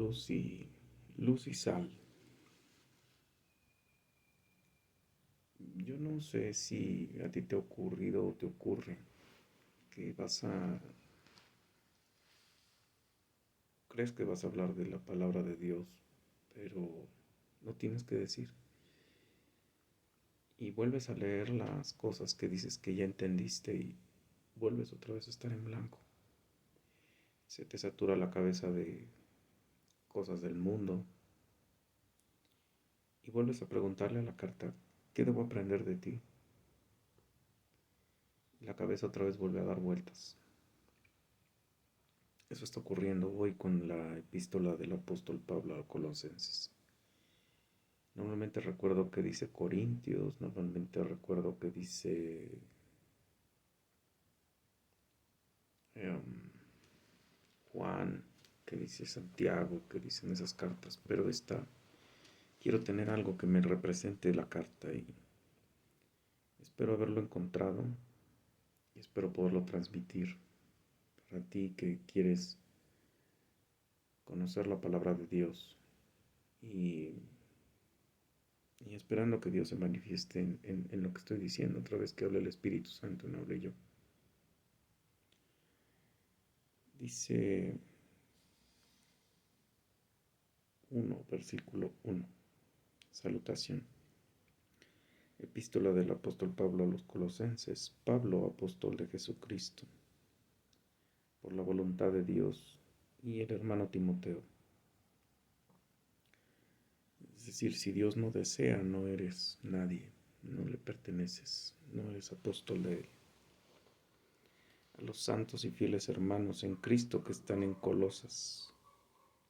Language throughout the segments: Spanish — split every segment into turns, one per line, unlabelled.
luz y, luz y sal. Yo no sé si a ti te ha ocurrido o te ocurre que crees que vas a hablar de la palabra de Dios, pero no tienes que decir. Y vuelves a leer las cosas que dices que ya entendiste y vuelves otra vez a estar en blanco. Se te satura la cabeza de cosas del mundo y vuelves a preguntarle a la carta, ¿qué debo aprender de ti? Y la cabeza otra vez vuelve a dar vueltas. Eso está ocurriendo hoy con la epístola del apóstol Pablo a Colosenses. Normalmente recuerdo que dice Corintios, normalmente recuerdo que dice Juan, que dice Santiago, que dicen esas cartas, pero quiero tener algo que me represente la carta y espero haberlo encontrado y espero poderlo transmitir para ti que quieres conocer la palabra de Dios y, y esperando que Dios se manifieste en lo que estoy diciendo, otra vez que hable el Espíritu Santo, no hable yo. Dice 1, versículo 1, salutación. Epístola del apóstol Pablo a los Colosenses. Pablo, apóstol de Jesucristo, por la voluntad de Dios, y el hermano Timoteo. Es decir, si Dios no desea, no eres nadie, no le perteneces, no eres apóstol de Él. A los santos y fieles hermanos en Cristo que están en Colosas,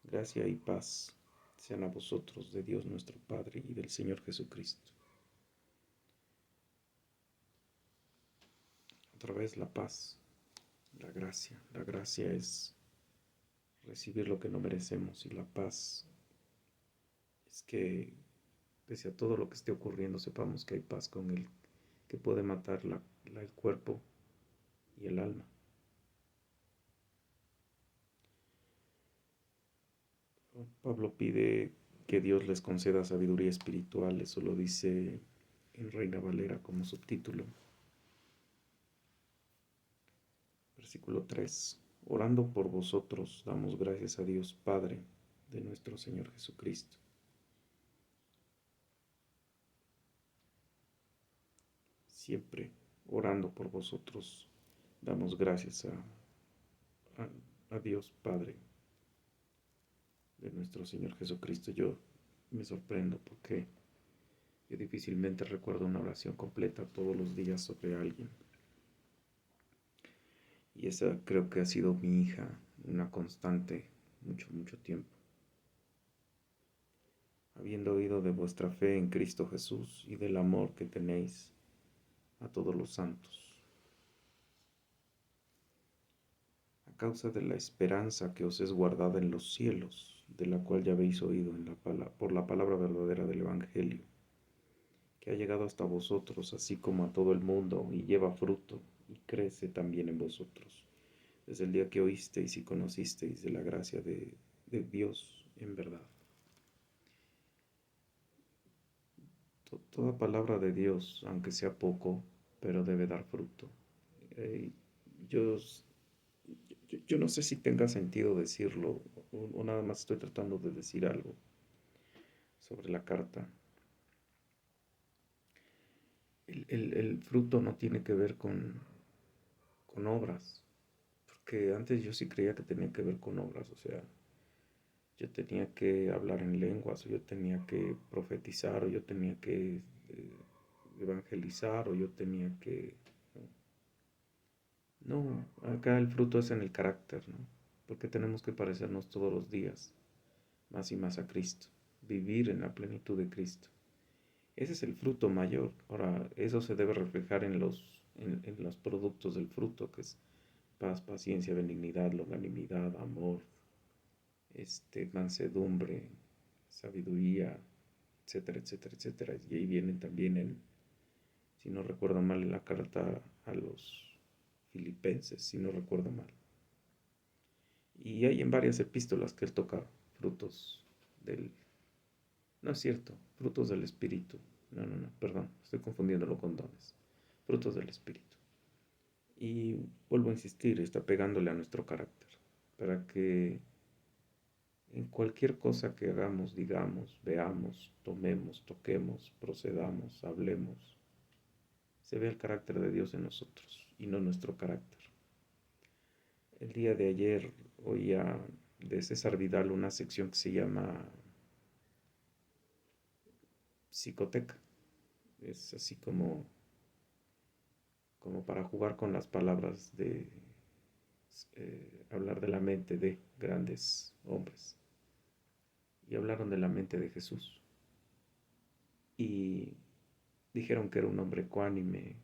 gracia y paz sean a vosotros de Dios nuestro Padre y del Señor Jesucristo. Otra vez la paz, la gracia. La gracia es recibir lo que no merecemos y la paz es que pese a todo lo que esté ocurriendo sepamos que hay paz con Él, que puede matar el cuerpo y el alma. Pablo pide que Dios les conceda sabiduría espiritual, eso lo dice en Reina Valera como subtítulo. Versículo 3. Orando por vosotros, damos gracias a Dios Padre de nuestro Señor Jesucristo. Siempre orando por vosotros, damos gracias a Dios Padre de nuestro Señor Jesucristo. Yo me sorprendo porque yo difícilmente recuerdo una oración completa todos los días sobre alguien. Y esa creo que ha sido mi hija, una constante, mucho tiempo. Habiendo oído de vuestra fe en Cristo Jesús y del amor que tenéis a todos los santos, a causa de la esperanza que os es guardada en los cielos, de la cual ya habéis oído por la palabra verdadera del Evangelio, que ha llegado hasta vosotros, así como a todo el mundo, y lleva fruto, y crece también en vosotros, desde el día que oísteis y conocisteis de la gracia de Dios en verdad. Toda palabra de Dios, aunque sea poco, pero debe dar fruto. Eh, yo, yo no sé si tenga sentido decirlo o nada más estoy tratando de decir algo sobre la carta. El fruto no tiene que ver con obras, porque antes yo sí creía que tenía que ver con obras, o sea, yo tenía que hablar en lenguas, o yo tenía que profetizar, o yo tenía que evangelizar, o yo tenía que... No, acá el fruto es en el carácter, ¿no? Porque tenemos que parecernos todos los días más y más a Cristo, vivir en la plenitud de Cristo. Ese es el fruto mayor. Ahora, eso se debe reflejar en los productos del fruto, que es paz, paciencia, benignidad, longanimidad, amor, mansedumbre, sabiduría, etcétera, etcétera, etcétera. Y ahí vienen también, si no recuerdo mal, en la carta a los filipenses, si no recuerdo mal. Y hay en varias epístolas que él toca frutos del... No es cierto, frutos del Espíritu. No, perdón, estoy confundiéndolo con dones. Frutos del Espíritu. Y vuelvo a insistir, está pegándole a nuestro carácter, para que en cualquier cosa que hagamos, digamos, veamos, tomemos, toquemos, procedamos, hablemos, se vea el carácter de Dios en nosotros y no nuestro carácter. El día de ayer oía de César Vidal una sección que se llama Psicoteca. Es así como para jugar con las palabras de hablar de la mente de grandes hombres. Y hablaron de la mente de Jesús. Y dijeron que era un hombre ecuánime,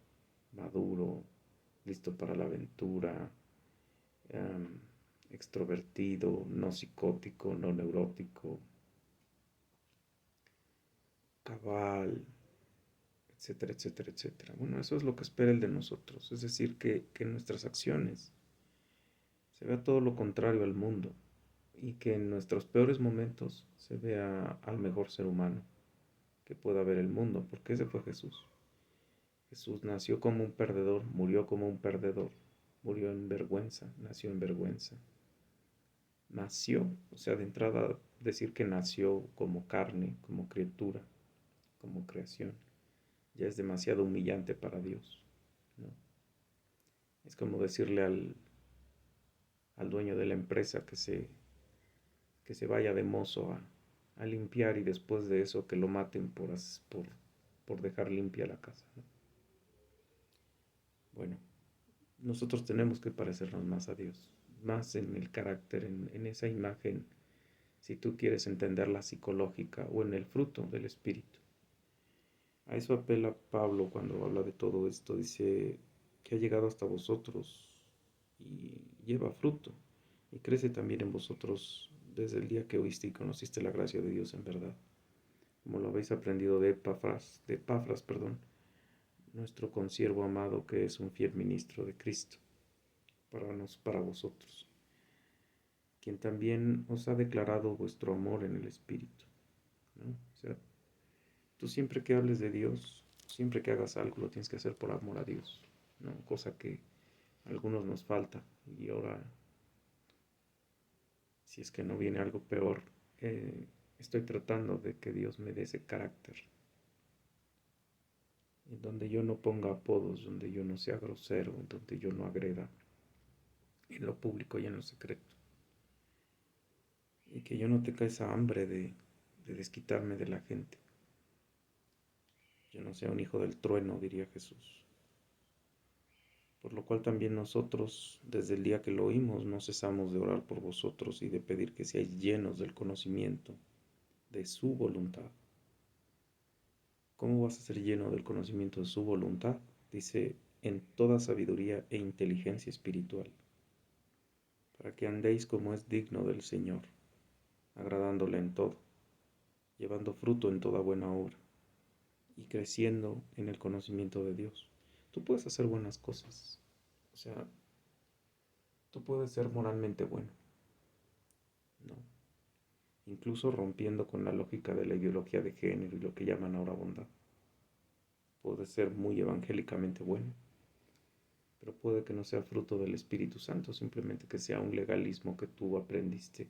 maduro, listo para la aventura, extrovertido, no psicótico, no neurótico, cabal, etcétera, etcétera, etcétera. Bueno, eso es lo que espera Él de nosotros, es decir, que en nuestras acciones se vea todo lo contrario al mundo y que en nuestros peores momentos se vea al mejor ser humano que pueda ver el mundo, porque ese fue Jesús. Jesús nació como un perdedor, murió como un perdedor, murió en vergüenza, nació en vergüenza. Nació, o sea, de entrada decir que nació como carne, como criatura, como creación, ya es demasiado humillante para Dios, ¿no? Es como decirle al dueño de la empresa que se vaya de mozo a limpiar y después de eso que lo maten por dejar limpia la casa, ¿no? Bueno, nosotros tenemos que parecernos más a Dios, más en el carácter, en esa imagen, si tú quieres entenderla psicológica, o en el fruto del Espíritu. A eso apela Pablo cuando habla de todo esto. Dice que ha llegado hasta vosotros y lleva fruto y crece también en vosotros desde el día que oíste y conociste la gracia de Dios en verdad, como lo habéis aprendido de Epafras, nuestro consiervo amado, que es un fiel ministro de Cristo para vosotros, quien también os ha declarado vuestro amor en el Espíritu, ¿no? O sea, tú siempre que hables de Dios, siempre que hagas algo, lo tienes que hacer por amor a Dios, ¿no? Cosa que a algunos nos falta. Y ahora, si es que no viene algo peor, estoy tratando de que Dios me dé ese carácter, en donde yo no ponga apodos, donde yo no sea grosero, en donde yo no agreda en lo público y en lo secreto. Y que yo no tenga esa hambre de desquitarme de la gente. Yo no sea un hijo del trueno, diría Jesús. Por lo cual también nosotros, desde el día que lo oímos, no cesamos de orar por vosotros y de pedir que seáis llenos del conocimiento de su voluntad. ¿Cómo vas a ser lleno del conocimiento de su voluntad? Dice, en toda sabiduría e inteligencia espiritual, para que andéis como es digno del Señor, agradándole en todo, llevando fruto en toda buena obra y creciendo en el conocimiento de Dios. Tú puedes hacer buenas cosas, o sea, tú puedes ser moralmente bueno, ¿no? Incluso rompiendo con la lógica de la ideología de género y lo que llaman ahora bondad. Puedes ser muy evangélicamente bueno, pero puede que no sea fruto del Espíritu Santo, simplemente que sea un legalismo que tú aprendiste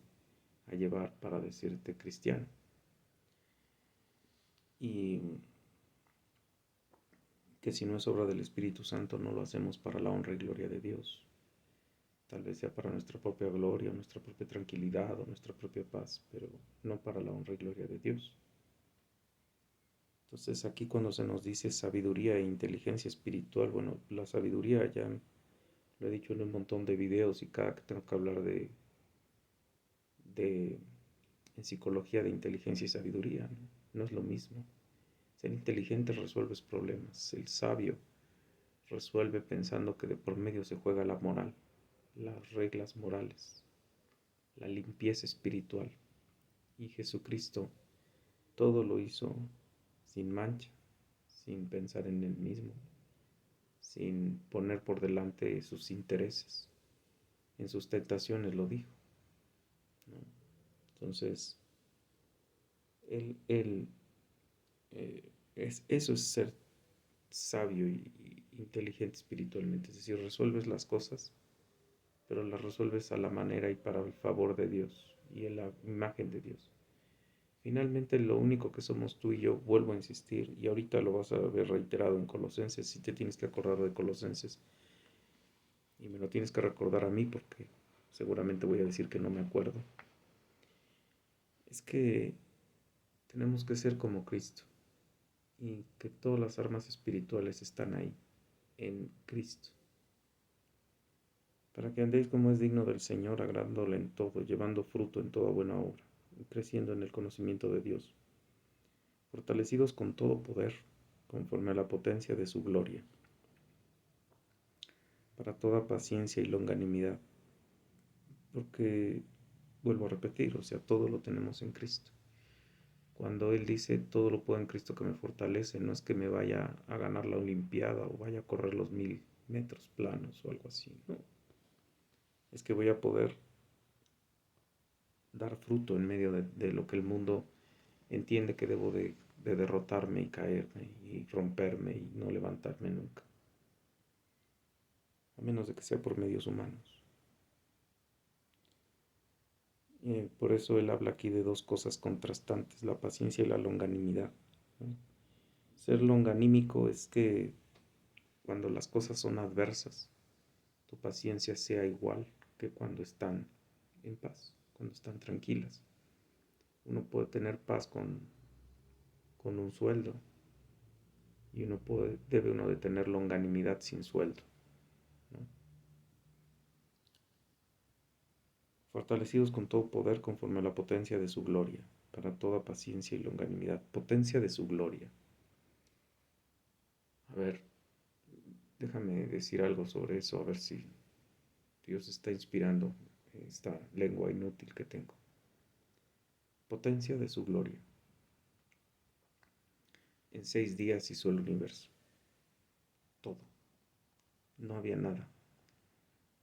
a llevar para decirte cristiano. Y que si no es obra del Espíritu Santo, no lo hacemos para la honra y gloria de Dios. Tal vez sea para nuestra propia gloria, nuestra propia tranquilidad o nuestra propia paz, pero no para la honra y gloria de Dios. Entonces aquí cuando se nos dice sabiduría e inteligencia espiritual, bueno, la sabiduría ya lo he dicho en un montón de videos y cada que tengo que hablar en psicología de inteligencia y sabiduría, ¿no? No es lo mismo. Ser inteligente resuelves problemas. El sabio resuelve pensando que de por medio se juega la moral, las reglas morales, la limpieza espiritual. Y Jesucristo todo lo hizo sin mancha, sin pensar en él mismo, sin poner por delante sus intereses. En sus tentaciones lo dijo, ¿no? Entonces, él eso es ser sabio y inteligente espiritualmente. Es decir, resuelves las cosas, pero las resuelves a la manera y para el favor de Dios y en la imagen de Dios. Finalmente, lo único que somos tú y yo, vuelvo a insistir, y ahorita lo vas a ver reiterado en Colosenses, si te tienes que acordar de Colosenses, y me lo tienes que recordar a mí porque seguramente voy a decir que no me acuerdo, es que tenemos que ser como Cristo y que todas las armas espirituales están ahí, en Cristo, para que andéis como es digno del Señor, agradándole en todo, llevando fruto en toda buena obra, y creciendo en el conocimiento de Dios, fortalecidos con todo poder, conforme a la potencia de su gloria, para toda paciencia y longanimidad, porque, vuelvo a repetir, o sea, todo lo tenemos en Cristo. Cuando Él dice, todo lo puedo en Cristo que me fortalece, no es que me vaya a ganar la Olimpiada o vaya a correr los 1000 metros planos o algo así, no. Es que voy a poder dar fruto en medio de lo que el mundo entiende que debo de derrotarme y caerme y romperme y no levantarme nunca, a menos de que sea por medios humanos. Por eso él habla aquí de dos cosas contrastantes, la paciencia y la longanimidad, ¿no? Ser longanímico es que cuando las cosas son adversas, tu paciencia sea igual que cuando están en paz, cuando están tranquilas. Uno puede tener paz con un sueldo y debe uno de tener longanimidad sin sueldo, ¿no? Fortalecidos con todo poder conforme a la potencia de su gloria, para toda paciencia y longanimidad. Potencia de su gloria. A ver, déjame decir algo sobre eso, a ver si Dios está inspirando esta lengua inútil que tengo. Potencia de su gloria. En 6 días hizo el universo. Todo. No había nada.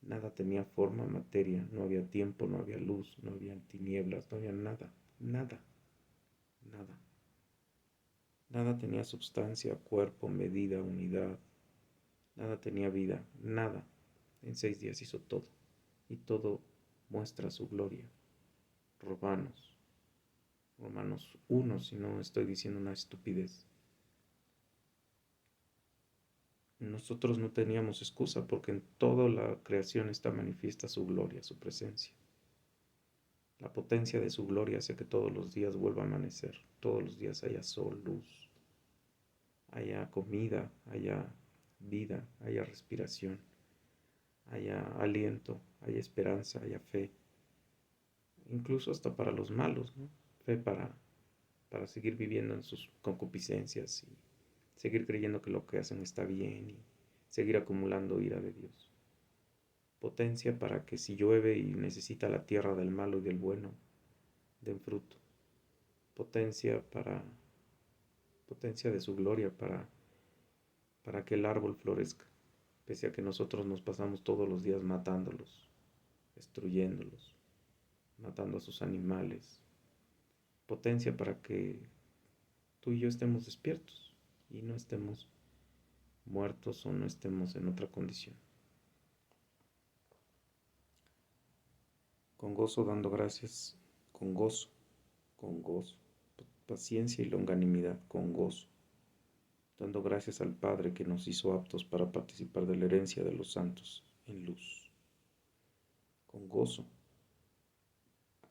Nada tenía forma, materia. No había tiempo, no había luz, no había tinieblas, no había nada. Nada. Nada. Nada tenía substancia, cuerpo, medida, unidad. Nada tenía vida. Nada. En 6 días hizo todo. Y todo muestra su gloria. Romanos. Romanos 1, si no estoy diciendo una estupidez. Nosotros no teníamos excusa porque en toda la creación está manifiesta su gloria, su presencia. La potencia de su gloria hace que todos los días vuelva a amanecer, todos los días haya sol, luz, haya comida, haya vida, haya respiración, haya aliento, haya esperanza, haya fe, incluso hasta para los malos, ¿no? Fe para seguir viviendo en sus concupiscencias y seguir creyendo que lo que hacen está bien y seguir acumulando ira de Dios. Potencia para que si llueve y necesita la tierra del malo y del bueno, den fruto. Potencia de su gloria para que el árbol florezca, pese a que nosotros nos pasamos todos los días matándolos, destruyéndolos, matando a sus animales. Potencia para que tú y yo estemos despiertos y no estemos muertos o no estemos en otra condición. Con gozo dando gracias, con gozo, paciencia y longanimidad, con gozo, dando gracias al Padre que nos hizo aptos para participar de la herencia de los santos en luz. Con gozo,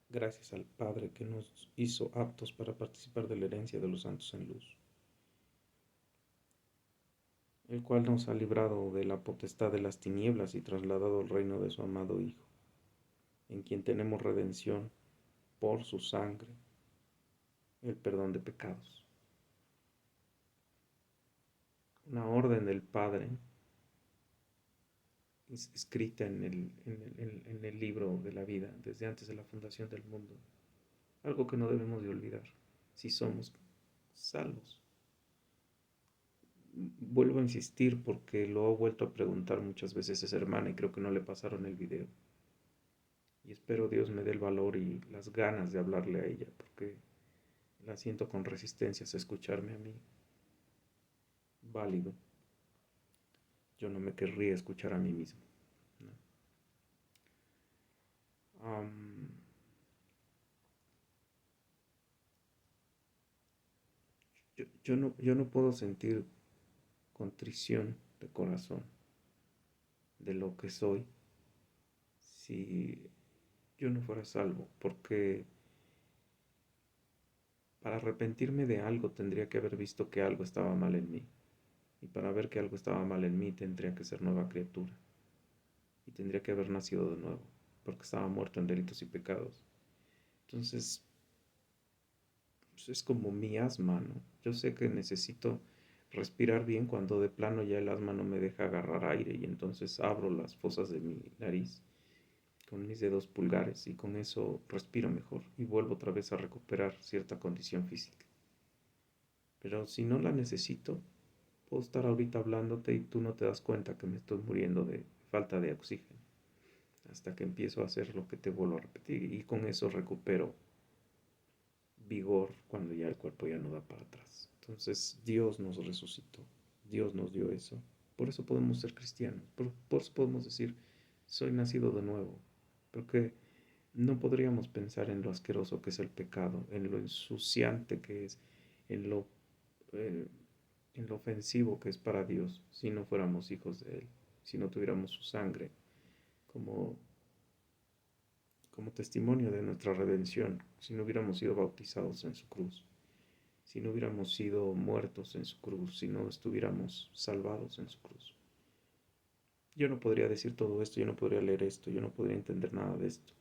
gracias al Padre que nos hizo aptos para participar de la herencia de los santos en luz, el cual nos ha librado de la potestad de las tinieblas y trasladado al reino de su amado Hijo, en quien tenemos redención por su sangre, el perdón de pecados. Una orden del Padre escrita en el libro de la vida desde antes de la fundación del mundo. Algo que no debemos de olvidar si somos salvos. Vuelvo a insistir porque lo ha vuelto a preguntar muchas veces esa hermana y creo que no le pasaron el video. Y espero Dios me dé el valor y las ganas de hablarle a ella, porque la siento con resistencias a escucharme a mí. Válido. Yo no me querría escuchar a mí mismo, ¿no? Am, yo no puedo sentir contrición de corazón de lo que soy si yo no fuera salvo, porque para arrepentirme de algo tendría que haber visto que algo estaba mal en mí, y para ver que algo estaba mal en mí tendría que ser nueva criatura, y tendría que haber nacido de nuevo, porque estaba muerto en delitos y pecados. Entonces, pues es como mi asma, ¿no? Yo sé que necesito respirar bien cuando de plano ya el asma no me deja agarrar aire, y entonces abro las fosas de mi nariz con mis dedos pulgares y con eso respiro mejor y vuelvo otra vez a recuperar cierta condición física. Pero si no la necesito, puedo estar ahorita hablándote y tú no te das cuenta que me estoy muriendo de falta de oxígeno hasta que empiezo a hacer lo que te vuelvo a repetir, y con eso recupero vigor cuando ya el cuerpo ya no da para atrás. Entonces Dios nos resucitó, Dios nos dio eso. Por eso podemos ser cristianos, por eso podemos decir, soy nacido de nuevo, porque no podríamos pensar en lo asqueroso que es el pecado, en lo ensuciante que es, en lo, eh, en lo ofensivo que es para Dios, si no fuéramos hijos de Él, si no tuviéramos su sangre como, como testimonio de nuestra redención, si no hubiéramos sido bautizados en su cruz, si no hubiéramos sido muertos en su cruz, si no estuviéramos salvados en su cruz. Yo no podría decir todo esto, yo no podría leer esto, yo no podría entender nada de esto.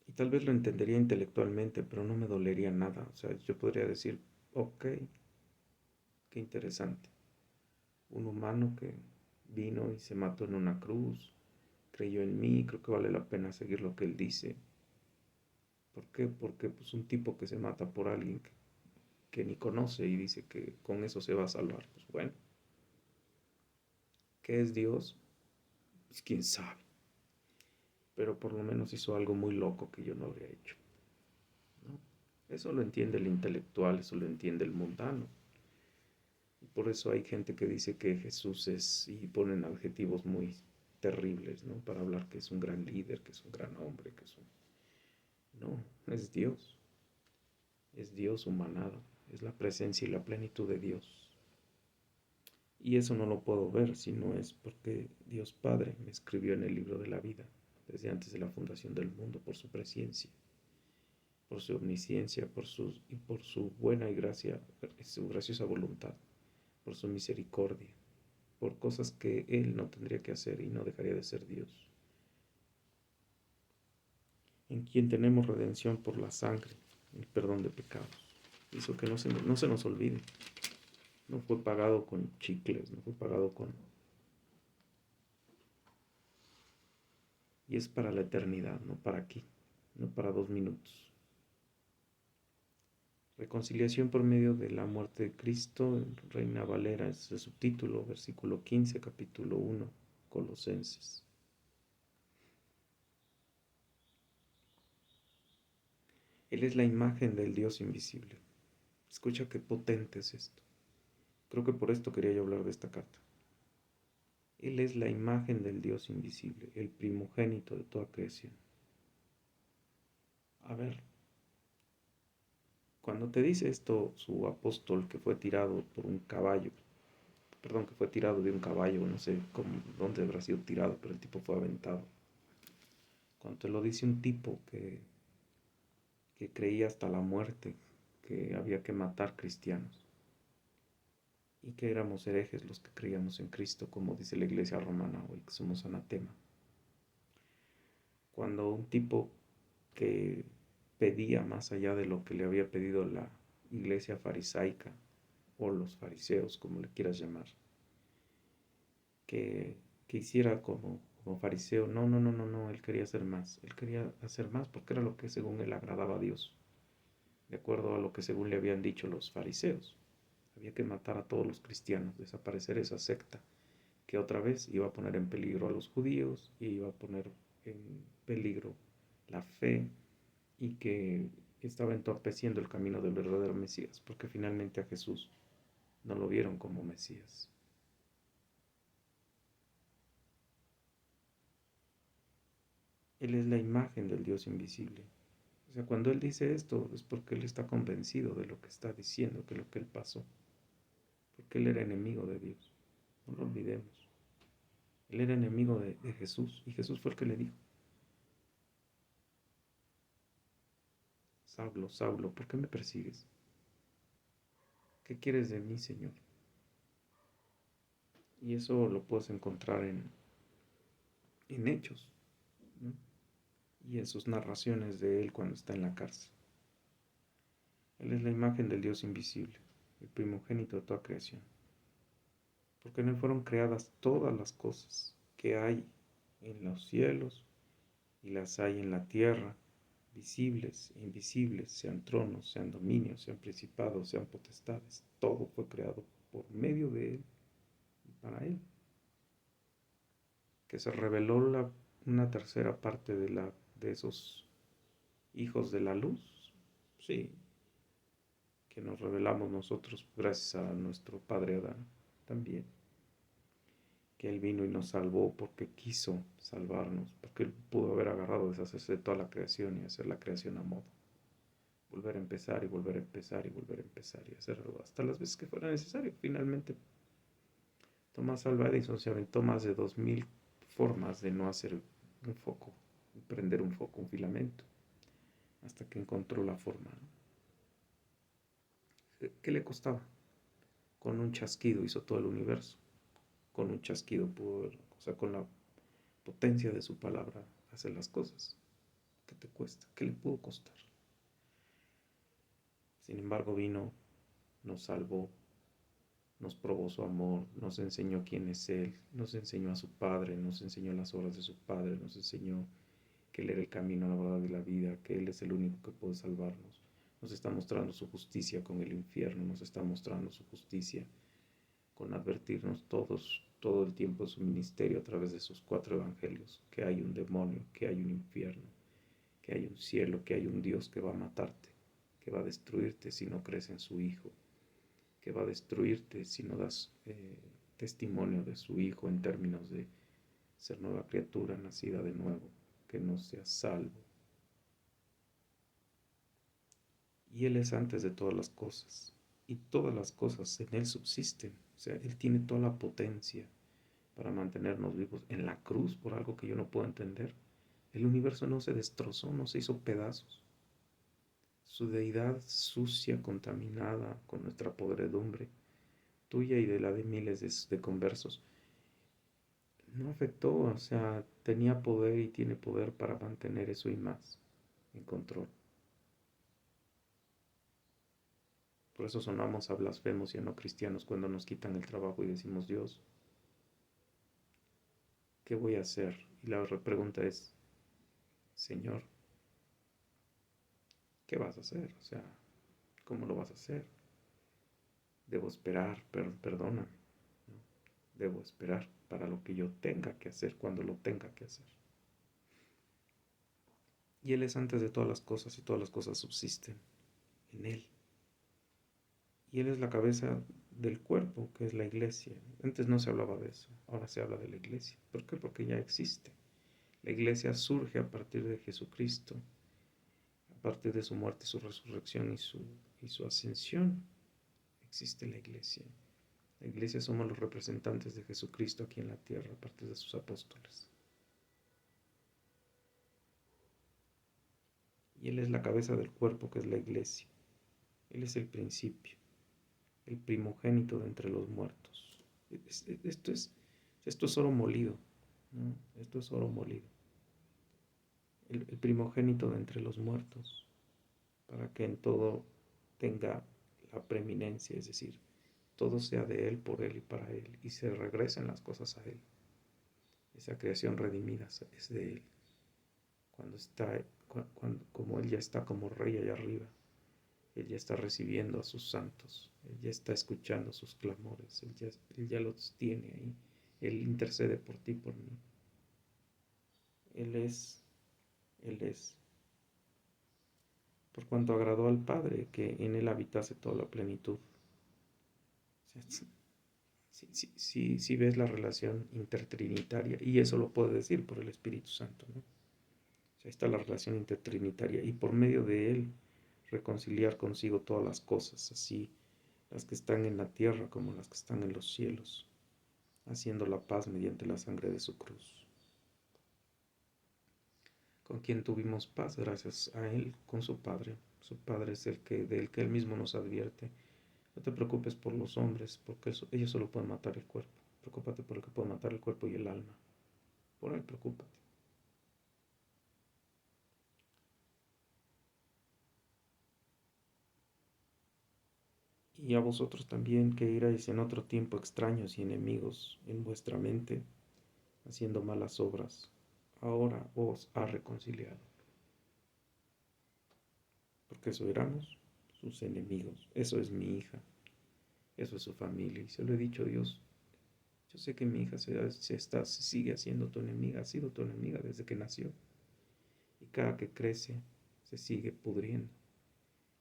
Y tal vez lo entendería intelectualmente, pero no me dolería nada. O sea, yo podría decir, ok, qué interesante. Un humano que vino y se mató en una cruz, creyó en mí, creo que vale la pena seguir lo que él dice. ¿Por qué? Porque pues un tipo que se mata por alguien que ni conoce y dice que con eso se va a salvar. Pues bueno, ¿qué es Dios? Pues quién sabe. Pero por lo menos hizo algo muy loco que yo no habría hecho, ¿no? Eso lo entiende el intelectual, eso lo entiende el mundano. Y por eso hay gente que dice que Jesús es, y ponen adjetivos muy terribles, ¿no? Para hablar que es un gran líder, que es un gran hombre, que es un... No, es Dios humanado, es la presencia y la plenitud de Dios. Y eso no lo puedo ver si no es porque Dios Padre me escribió en el libro de la vida, desde antes de la fundación del mundo, por su presencia, por su omnisciencia, y por su buena y gracia, su graciosa voluntad, por su misericordia, por cosas que Él no tendría que hacer y no dejaría de ser Dios, en quien tenemos redención por la sangre, el perdón de pecados. Eso que no se nos olvide. No fue pagado con chicles, no fue pagado con... Y es para la eternidad, no para aquí, no para 2 minutos. Reconciliación por medio de la muerte de Cristo, en Reina Valera, es el subtítulo, versículo 15, capítulo 1, Colosenses. Él es la imagen del Dios invisible. Escucha qué potente es esto. Creo que por esto quería yo hablar de esta carta. Él es la imagen del Dios invisible, el primogénito de toda creación. A ver, cuando te dice esto su apóstol que fue tirado por un caballo, perdón, que fue tirado de un caballo, no sé cómo, dónde habrá sido tirado, pero el tipo fue aventado. Cuando te lo dice un tipo que creía hasta la muerte que había que matar cristianos y que éramos herejes los que creíamos en Cristo, como dice la iglesia romana hoy, que somos anatema. Cuando un tipo que pedía más allá de lo que le había pedido la iglesia farisaica o los fariseos, como le quieras llamar, que, que hiciera como fariseo. No, no, no, no, no, él quería hacer más. Él quería hacer más porque era lo que según él agradaba a Dios, de acuerdo a lo que según le habían dicho los fariseos. Había que matar a todos los cristianos, desaparecer esa secta que otra vez iba a poner en peligro a los judíos y iba a poner en peligro la fe y que estaba entorpeciendo el camino del verdadero Mesías, porque finalmente a Jesús no lo vieron como Mesías. Él es la imagen del Dios invisible. O sea, cuando Él dice esto es porque Él está convencido de lo que está diciendo, que lo que Él pasó, porque Él era enemigo de Dios. No lo olvidemos. Él era enemigo de Jesús y Jesús fue el que le dijo, Saulo, Saulo, ¿por qué me persigues? ¿Qué quieres de mí, Señor? Y eso lo puedes encontrar en Hechos, ¿no? Y en sus narraciones de Él cuando está en la cárcel. Él es la imagen del Dios invisible, el primogénito de toda creación. Porque en Él fueron creadas todas las cosas que hay en los cielos y las hay en la tierra, visibles e invisibles, sean tronos, sean dominios, sean principados, sean potestades. Todo fue creado por medio de Él y para Él. Que se reveló una tercera parte de esos hijos de la luz. Sí, que nos revelamos nosotros gracias a nuestro padre Adán también. Que Él vino y nos salvó porque quiso salvarnos, porque Él pudo haber agarrado, deshacerse de toda la creación y hacer la creación a modo. Volver a empezar y volver a empezar y volver a empezar y hacerlo hasta las veces que fuera necesario. Finalmente, Thomas Alva Edison se aventó más de 2000 formas de no hacer un foco, prender un foco, un filamento, hasta que encontró la forma, ¿no? ¿Qué le costaba? Con un chasquido hizo todo el universo. Con un chasquido pudo, o sea, con la potencia de su palabra, hacer las cosas. ¿Qué te cuesta? ¿Qué le pudo costar? Sin embargo, vino, nos salvó, nos probó su amor, nos enseñó quién es Él, nos enseñó a su Padre, nos enseñó las obras de su Padre, nos enseñó que Él era el camino, la verdad y la vida, que Él es el único que puede salvarnos. Nos está mostrando su justicia con el infierno, nos está mostrando su justicia con advertirnos todo el tiempo de su ministerio a través de sus 4 evangelios, que hay un demonio, que hay un infierno, que hay un cielo, que hay un Dios que va a matarte, que va a destruirte si no crees en su Hijo, que va a destruirte si no das testimonio de su Hijo en términos de ser nueva criatura, nacida de nuevo, que no seas salvo. Y Él es antes de todas las cosas, y todas las cosas en Él subsisten. O sea, Él tiene toda la potencia para mantenernos vivos en la cruz por algo que yo no puedo entender. El universo no se destrozó, no se hizo pedazos. Su deidad sucia, contaminada con nuestra podredumbre, tuya y de la de miles de conversos, no afectó, o sea, tenía poder y tiene poder para mantener eso y más en control. Por eso sonamos a blasfemos y a no cristianos cuando nos quitan el trabajo y decimos, Dios, ¿qué voy a hacer? Y la pregunta es, Señor, ¿qué vas a hacer? O sea, ¿cómo lo vas a hacer? Debo esperar, perdóname, ¿no? Debo esperar para lo que yo tenga que hacer cuando lo tenga que hacer. Y Él es antes de todas las cosas y todas las cosas subsisten en Él. Y Él es la cabeza del cuerpo, que es la iglesia. Antes no se hablaba de eso, ahora se habla de la iglesia. ¿Por qué? Porque ya existe. La iglesia surge a partir de Jesucristo, a partir de su muerte, su resurrección y su ascensión. Existe la iglesia. La iglesia somos los representantes de Jesucristo aquí en la tierra, a partir de sus apóstoles. Y Él es la cabeza del cuerpo, que es la iglesia. Él es el principio, el primogénito de entre los muertos. Esto es oro molido, ¿no? Esto es oro molido. El primogénito de entre los muertos, para que en todo tenga la preeminencia, es decir, todo sea de Él, por Él y para Él, y se regresen las cosas a Él. Esa creación redimida es de Él. Como Él ya está como Rey allá arriba, Él ya está recibiendo a sus santos, Él ya está escuchando sus clamores, Él ya los tiene ahí Él intercede por ti, por mí. Él es, Él es. Por cuanto agradó al Padre que en Él habitase toda la plenitud. O sea, si ves la relación intertrinitaria, y eso lo puedo decir por el Espíritu Santo, ¿no? O sea, está la relación intertrinitaria, y por medio de Él reconciliar consigo todas las cosas, así las que están en la tierra como las que están en los cielos, haciendo la paz mediante la sangre de su cruz. Con quien tuvimos paz gracias a Él, con su Padre. Su Padre es del que Él mismo nos advierte. No te preocupes por los hombres, porque ellos solo pueden matar el cuerpo. Preocúpate por el que puede matar el cuerpo y el alma. Por Él preocúpate. Y a vosotros también, que erais en otro tiempo extraños y enemigos en vuestra mente, haciendo malas obras, ahora os ha reconciliado. Porque eso éramos sus enemigos. Eso es mi hija, eso es su familia. Y se lo he dicho a Dios. Yo sé que mi hija se sigue haciendo tu enemiga, ha sido tu enemiga desde que nació. Y cada que crece se sigue pudriendo.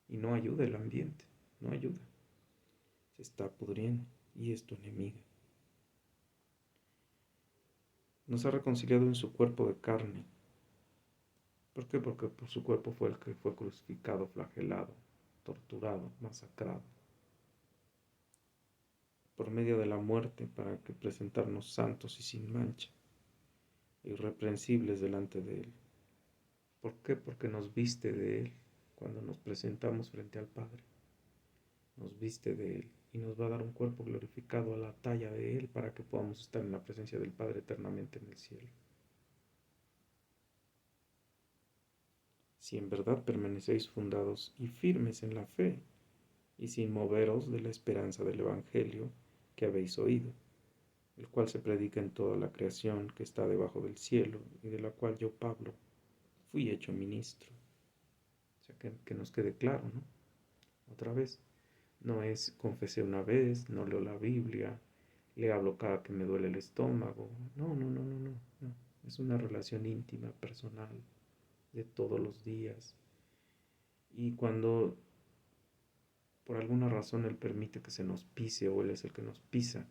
Y no ayuda el ambiente, no ayuda. Se está pudriendo y es tu enemiga. Nos ha reconciliado en su cuerpo de carne. ¿Por qué? Porque por su cuerpo fue el que fue crucificado, flagelado, torturado, masacrado. Por medio de la muerte para que presentarnos santos y sin mancha, irreprensibles delante de Él. ¿Por qué? Porque nos viste de Él cuando nos presentamos frente al Padre. Nos viste de Él y nos va a dar un cuerpo glorificado a la talla de Él para que podamos estar en la presencia del Padre eternamente en el cielo. Si en verdad permanecéis fundados y firmes en la fe y sin moveros de la esperanza del Evangelio que habéis oído, el cual se predica en toda la creación que está debajo del cielo y de la cual yo, Pablo, fui hecho ministro. O sea, que nos quede claro, ¿no? Otra vez, no es confesé una vez, no leo la Biblia, le hablo cada que me duele el estómago. No, no, no, no, no, no. Es una relación íntima, personal, de todos los días. Y cuando por alguna razón Él permite que se nos pise o Él es el que nos pisa,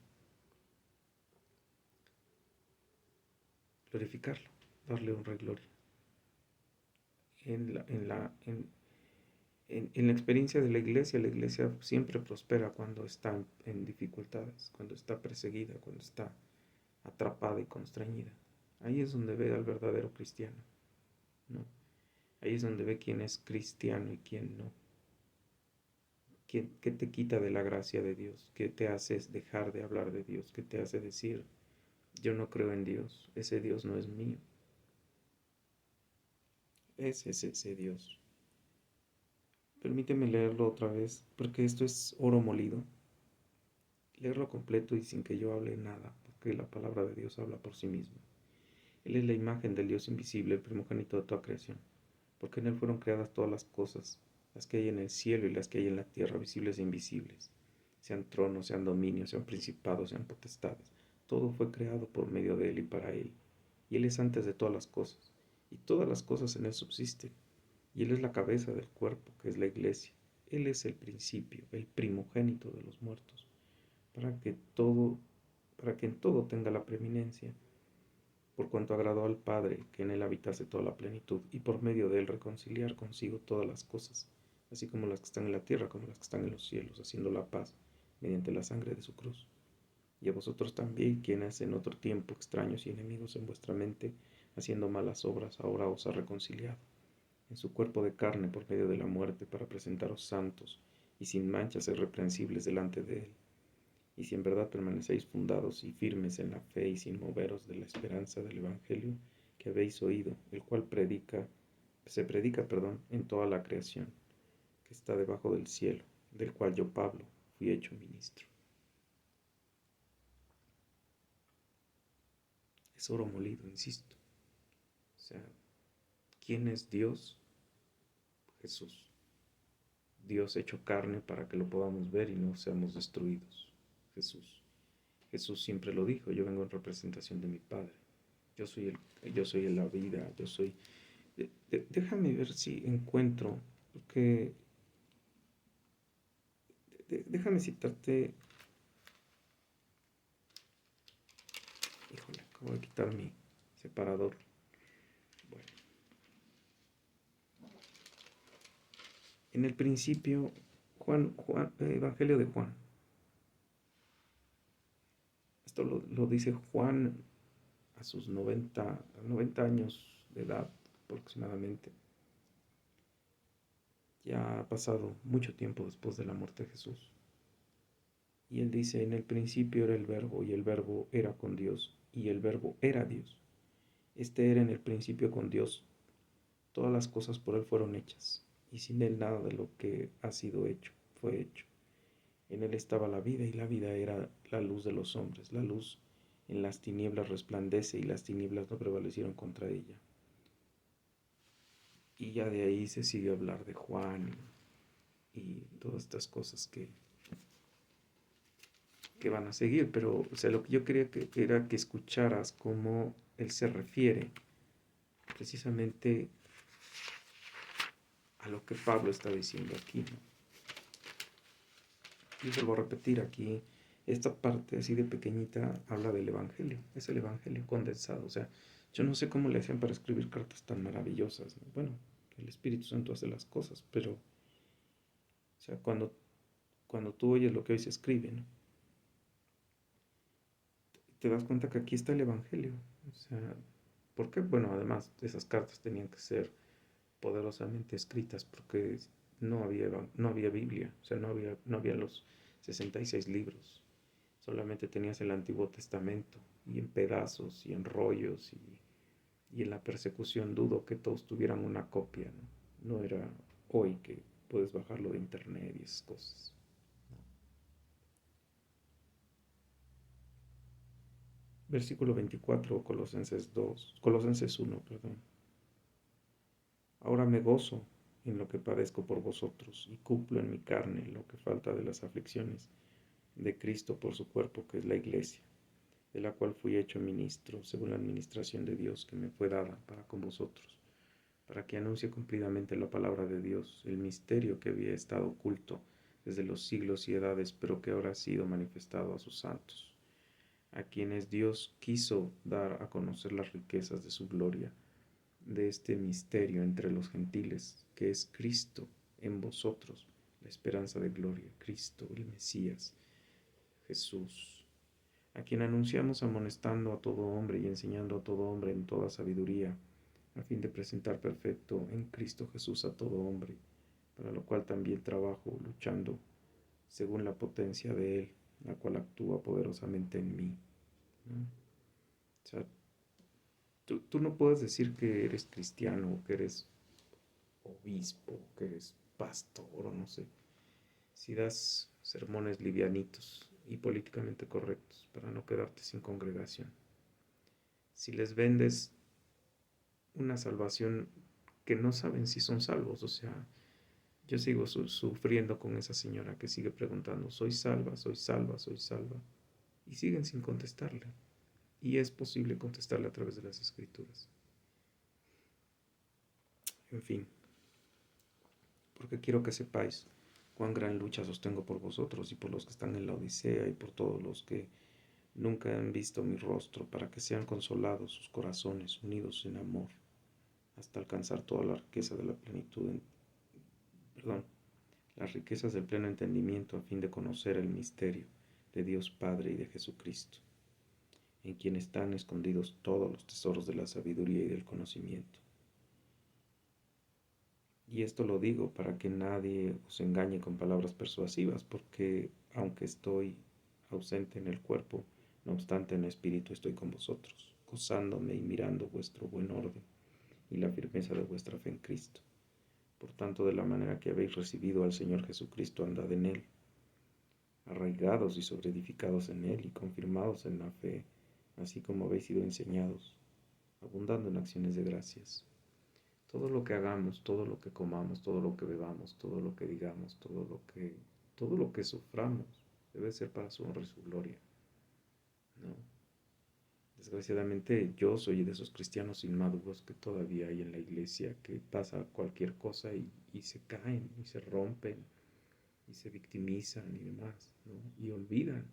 glorificarlo, darle honra y gloria. En la, en la, en la experiencia de la iglesia siempre prospera cuando está en dificultades, cuando está perseguida, cuando está atrapada y constreñida. Ahí es donde ve al verdadero cristiano, ¿no? Ahí es donde ve quién es cristiano y quién no. ¿Qué te quita de la gracia de Dios? ¿Qué te hace dejar de hablar de Dios? ¿Qué te hace decir, yo no creo en Dios, ese Dios no es mío? Ese es ese Dios. Permíteme leerlo otra vez, porque esto es oro molido. Leerlo completo y sin que yo hable nada, porque la palabra de Dios habla por sí misma. Él es la imagen del Dios invisible, el primogénito de toda creación, porque en Él fueron creadas todas las cosas, las que hay en el cielo y las que hay en la tierra, visibles e invisibles, sean tronos, sean dominios, sean principados, sean potestades. Todo fue creado por medio de Él y para Él, y Él es antes de todas las cosas, y todas las cosas en Él subsisten, y Él es la cabeza del cuerpo, que es la iglesia. Él es el principio, el primogénito de los muertos, para que todo, para que en todo tenga la preeminencia, por cuanto agradó al Padre que en Él habitase toda la plenitud, y por medio de Él reconciliar consigo todas las cosas, así como las que están en la tierra como las que están en los cielos, haciendo la paz mediante la sangre de su cruz. Y a vosotros también, quienes en otro tiempo extraños y enemigos en vuestra mente, haciendo malas obras, ahora os ha reconciliado en su cuerpo de carne por medio de la muerte, para presentaros santos y sin manchas e irreprensibles delante de Él. Y si en verdad permanecéis fundados y firmes en la fe y sin moveros de la esperanza del Evangelio que habéis oído, el cual se predica, en toda la creación que está debajo del cielo, del cual yo, Pablo, fui hecho ministro. Es oro molido, insisto. O sea, ¿quién es Dios? Jesús. Dios hecho carne para que lo podamos ver y no seamos destruidos. Jesús. Jesús siempre lo dijo, yo vengo en representación de mi Padre. Yo soy la vida, yo soy... déjame ver si encuentro, porque déjame citarte. Híjole, acabo de quitar mi separador. Bueno, en el principio, Evangelio de Juan. Esto lo dice Juan a sus 90 años de edad aproximadamente. Ya ha pasado mucho tiempo después de la muerte de Jesús. Y él dice, en el principio era el verbo, y el verbo era con Dios, y el verbo era Dios. Este era en el principio con Dios. Todas las cosas por él fueron hechas, y sin él nada de lo que ha sido hecho fue hecho. En él estaba la vida, y la vida era la luz de los hombres. La luz en las tinieblas resplandece, y las tinieblas no prevalecieron contra ella. Y ya de ahí se sigue a hablar de Juan y todas estas cosas que van a seguir, pero o sea, lo que yo quería era que escucharas cómo él se refiere precisamente a lo que Pablo está diciendo aquí, ¿no? Y vuelvo a repetir aquí, esta parte así de pequeñita habla del Evangelio, es el Evangelio condensado, o sea, yo no sé cómo le hacían para escribir cartas tan maravillosas, ¿no? Bueno, el Espíritu Santo hace las cosas, pero, o sea, cuando tú oyes lo que hoy se escribe, ¿no? Te das cuenta que aquí está el Evangelio, o sea, ¿por qué? Bueno, además, esas cartas tenían que ser poderosamente escritas porque no había Biblia, o sea, no había los 66 libros, solamente tenías el Antiguo Testamento y en pedazos y en rollos y en la persecución dudo que todos tuvieran una copia, ¿no? No era hoy que puedes bajarlo de internet y esas cosas. Versículo 24, Colosenses 1, perdón. Ahora me gozo en lo que padezco por vosotros y cumplo en mi carne lo que falta de las aflicciones de Cristo por su cuerpo, que es la iglesia, de la cual fui hecho ministro según la administración de Dios que me fue dada para con vosotros, para que anuncie cumplidamente la palabra de Dios, el misterio que había estado oculto desde los siglos y edades, pero que ahora ha sido manifestado a sus santos, a quienes Dios quiso dar a conocer las riquezas de su gloria, de este misterio entre los gentiles, que es Cristo en vosotros, la esperanza de gloria, Cristo, el Mesías, Jesús, a quien anunciamos amonestando a todo hombre y enseñando a todo hombre en toda sabiduría, a fin de presentar perfecto en Cristo Jesús a todo hombre, para lo cual también trabajo luchando según la potencia de Él, la cual actúa poderosamente en mí, ¿no? O sea, tú no puedes decir que eres cristiano o que eres obispo, que eres pastor o no sé, si das sermones livianitos y políticamente correctos para no quedarte sin congregación, si les vendes una salvación que no saben si son salvos, o sea, yo sigo sufriendo con esa señora que sigue preguntando, soy salva, soy salva, soy salva, y siguen sin contestarle, y es posible contestarle a través de las escrituras. En fin, porque quiero que sepáis cuán gran lucha sostengo por vosotros y por los que están en la Odisea y por todos los que nunca han visto mi rostro, para que sean consolados sus corazones unidos en amor, hasta alcanzar toda la riqueza de la plenitud, perdón, las riquezas del pleno entendimiento, a fin de conocer el misterio de Dios Padre y de Jesucristo, en quien están escondidos todos los tesoros de la sabiduría y del conocimiento. Y esto lo digo para que nadie os engañe con palabras persuasivas, porque aunque estoy ausente en el cuerpo, no obstante en el espíritu estoy con vosotros, gozándome y mirando vuestro buen orden y la firmeza de vuestra fe en Cristo. Por tanto, de la manera que habéis recibido al Señor Jesucristo, andad en Él, arraigados y sobreedificados en Él y confirmados en la fe, así como habéis sido enseñados, abundando en acciones de gracias. Todo lo que hagamos, todo lo que comamos, todo lo que bebamos, todo lo que digamos, todo lo que suframos, debe ser para su honra y su gloria. ¿no? Desgraciadamente yo soy de esos cristianos inmaduros que todavía hay en la iglesia, que pasa cualquier cosa y se caen y se rompen y se victimizan y demás, ¿no? Y olvidan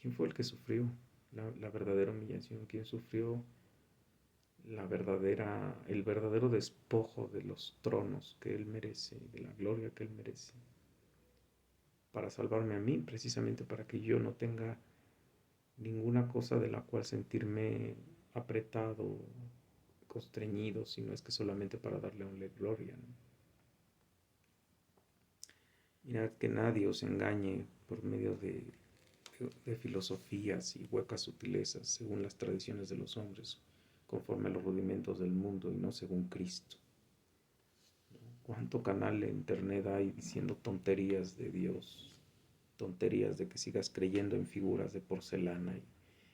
quién fue el que sufrió la verdadera humillación, quién sufrió el verdadero despojo de los tronos que él merece, de la gloria que él merece, para salvarme a mí, precisamente para que yo no tenga ninguna cosa de la cual sentirme apretado, constreñido, sino es que solamente para darle a la gloria, ¿no? Mirad que nadie os engañe por medio de filosofías y huecas sutilezas, según las tradiciones de los hombres, conforme a los rudimentos del mundo y no según Cristo. ¿Cuánto canal de internet hay diciendo tonterías de Dios? Tonterías de que sigas creyendo en figuras de porcelana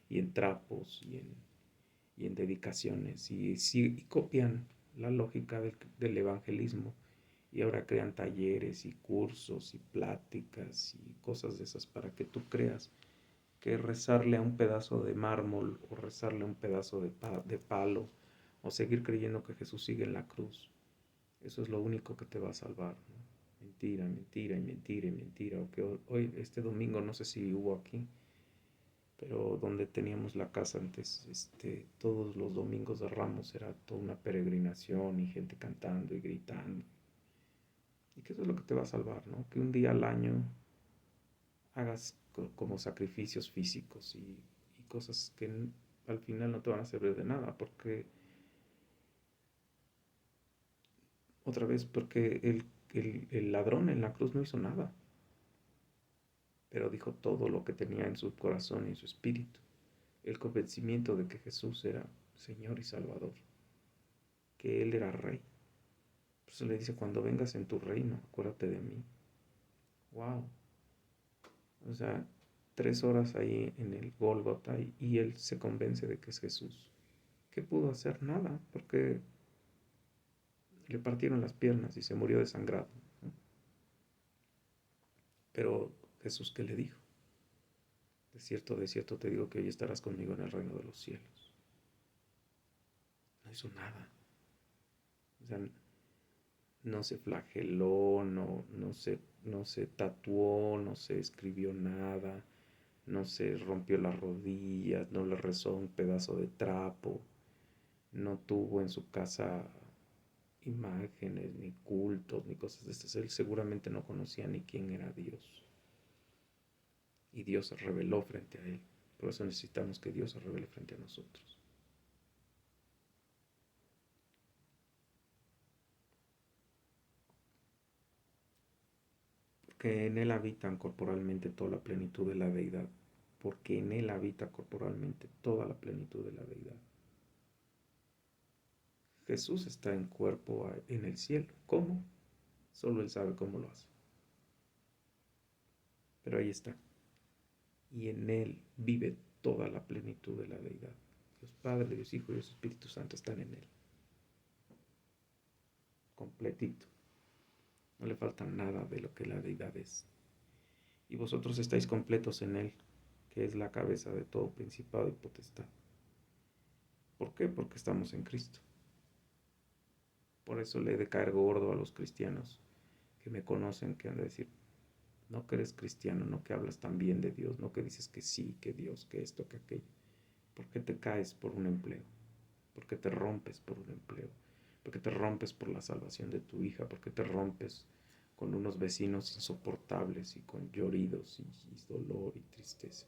y en trapos y en dedicaciones y copian la lógica del evangelismo y ahora crean talleres y cursos y pláticas y cosas de esas para que tú creas que rezarle a un pedazo de mármol o rezarle a un pedazo de palo o seguir creyendo que Jesús sigue en la cruz, eso es lo único que te va a salvar, ¿no? Mentira, mentira y mentira y mentira. O que hoy, este domingo, no sé si hubo aquí, pero donde teníamos la casa antes, todos los domingos de Ramos era toda una peregrinación y gente cantando y gritando. Y que eso es lo que te va a salvar, ¿no? Que un día al año hagas como sacrificios físicos y cosas que al final no te van a servir de nada, porque, otra vez, porque el ladrón en la cruz no hizo nada, pero dijo todo lo que tenía en su corazón y en su espíritu, el convencimiento de que Jesús era Señor y Salvador, que Él era Rey. Por eso le dice, cuando vengas en tu reino, acuérdate de mí. Wow. O sea, 3 horas ahí en el Gólgota y él se convence de que es Jesús. ¿Qué pudo hacer? Nada, porque le partieron las piernas y se murió desangrado, ¿no? Pero Jesús, ¿qué le dijo? De cierto te digo que hoy estarás conmigo en el reino de los cielos. No hizo nada. O sea, no se flageló, no se tatuó, no se escribió nada, no se rompió las rodillas, no le rezó un pedazo de trapo, no tuvo en su casa imágenes, ni cultos, ni cosas de estas. Él seguramente no conocía ni quién era Dios. Y Dios se reveló frente a él. Por eso necesitamos que Dios se revele frente a nosotros. Porque en Él habitan corporalmente toda la plenitud de la deidad. Porque en Él habita corporalmente toda la plenitud de la deidad. Jesús está en cuerpo en el cielo. ¿Cómo? Solo Él sabe cómo lo hace. Pero ahí está. Y en Él vive toda la plenitud de la deidad. Dios Padre, Dios Hijo y Dios Espíritu Santo están en Él. Completito. No le falta nada de lo que la deidad es. Y vosotros estáis completos en Él, que es la cabeza de todo principado y potestad. ¿Por qué? Porque estamos en Cristo. Por eso le he de caer gordo a los cristianos que me conocen, que han de decir, no que eres cristiano, no que hablas tan bien de Dios, no que dices que sí, que Dios, que esto, que aquello. ¿Por qué te caes por un empleo? ¿Por qué te rompes por un empleo? ¿Por qué te rompes por la salvación de tu hija? ¿Por qué te rompes con unos vecinos insoportables y con lloridos y dolor y tristeza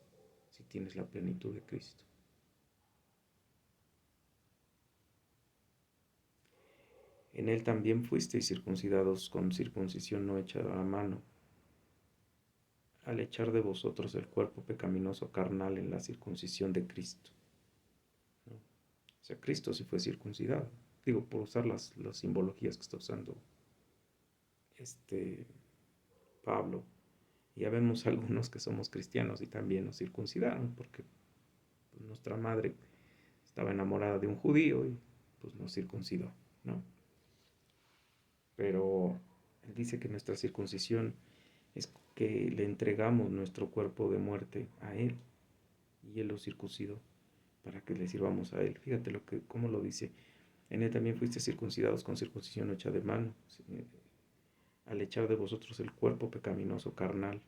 si tienes la plenitud de Cristo? En Él también fuisteis circuncidados con circuncisión no hecha a mano, al echar de vosotros el cuerpo pecaminoso carnal en la circuncisión de Cristo, ¿no? O sea, Cristo sí fue circuncidado. Digo, por usar las simbologías que está usando este Pablo. Ya vemos algunos que somos cristianos y también nos circuncidaron, porque pues, nuestra madre estaba enamorada de un judío y pues nos circuncidó, ¿no? Pero él dice que nuestra circuncisión es que le entregamos nuestro cuerpo de muerte a Él y Él los circuncidó para que le sirvamos a Él. Fíjate cómo lo dice. En Él también fuiste circuncidados con circuncisión hecha de mano, al echar de vosotros el cuerpo pecaminoso carnal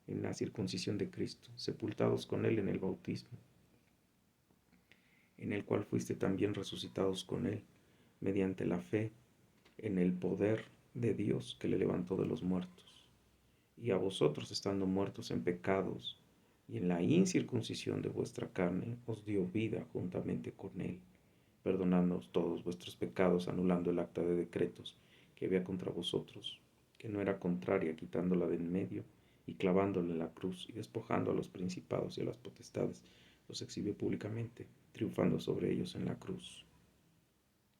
en la circuncisión de Cristo, sepultados con Él en el bautismo, en el cual fuiste también resucitados con Él, mediante la fe en el poder de Dios que le levantó de los muertos. Y a vosotros, estando muertos en pecados y en la incircuncisión de vuestra carne, os dio vida juntamente con Él, perdonándoos todos vuestros pecados, anulando el acta de decretos que había contra vosotros, que no era contraria, quitándola de en medio y clavándola en la cruz, y despojando a los principados y a las potestades, los exhibió públicamente, triunfando sobre ellos en la cruz.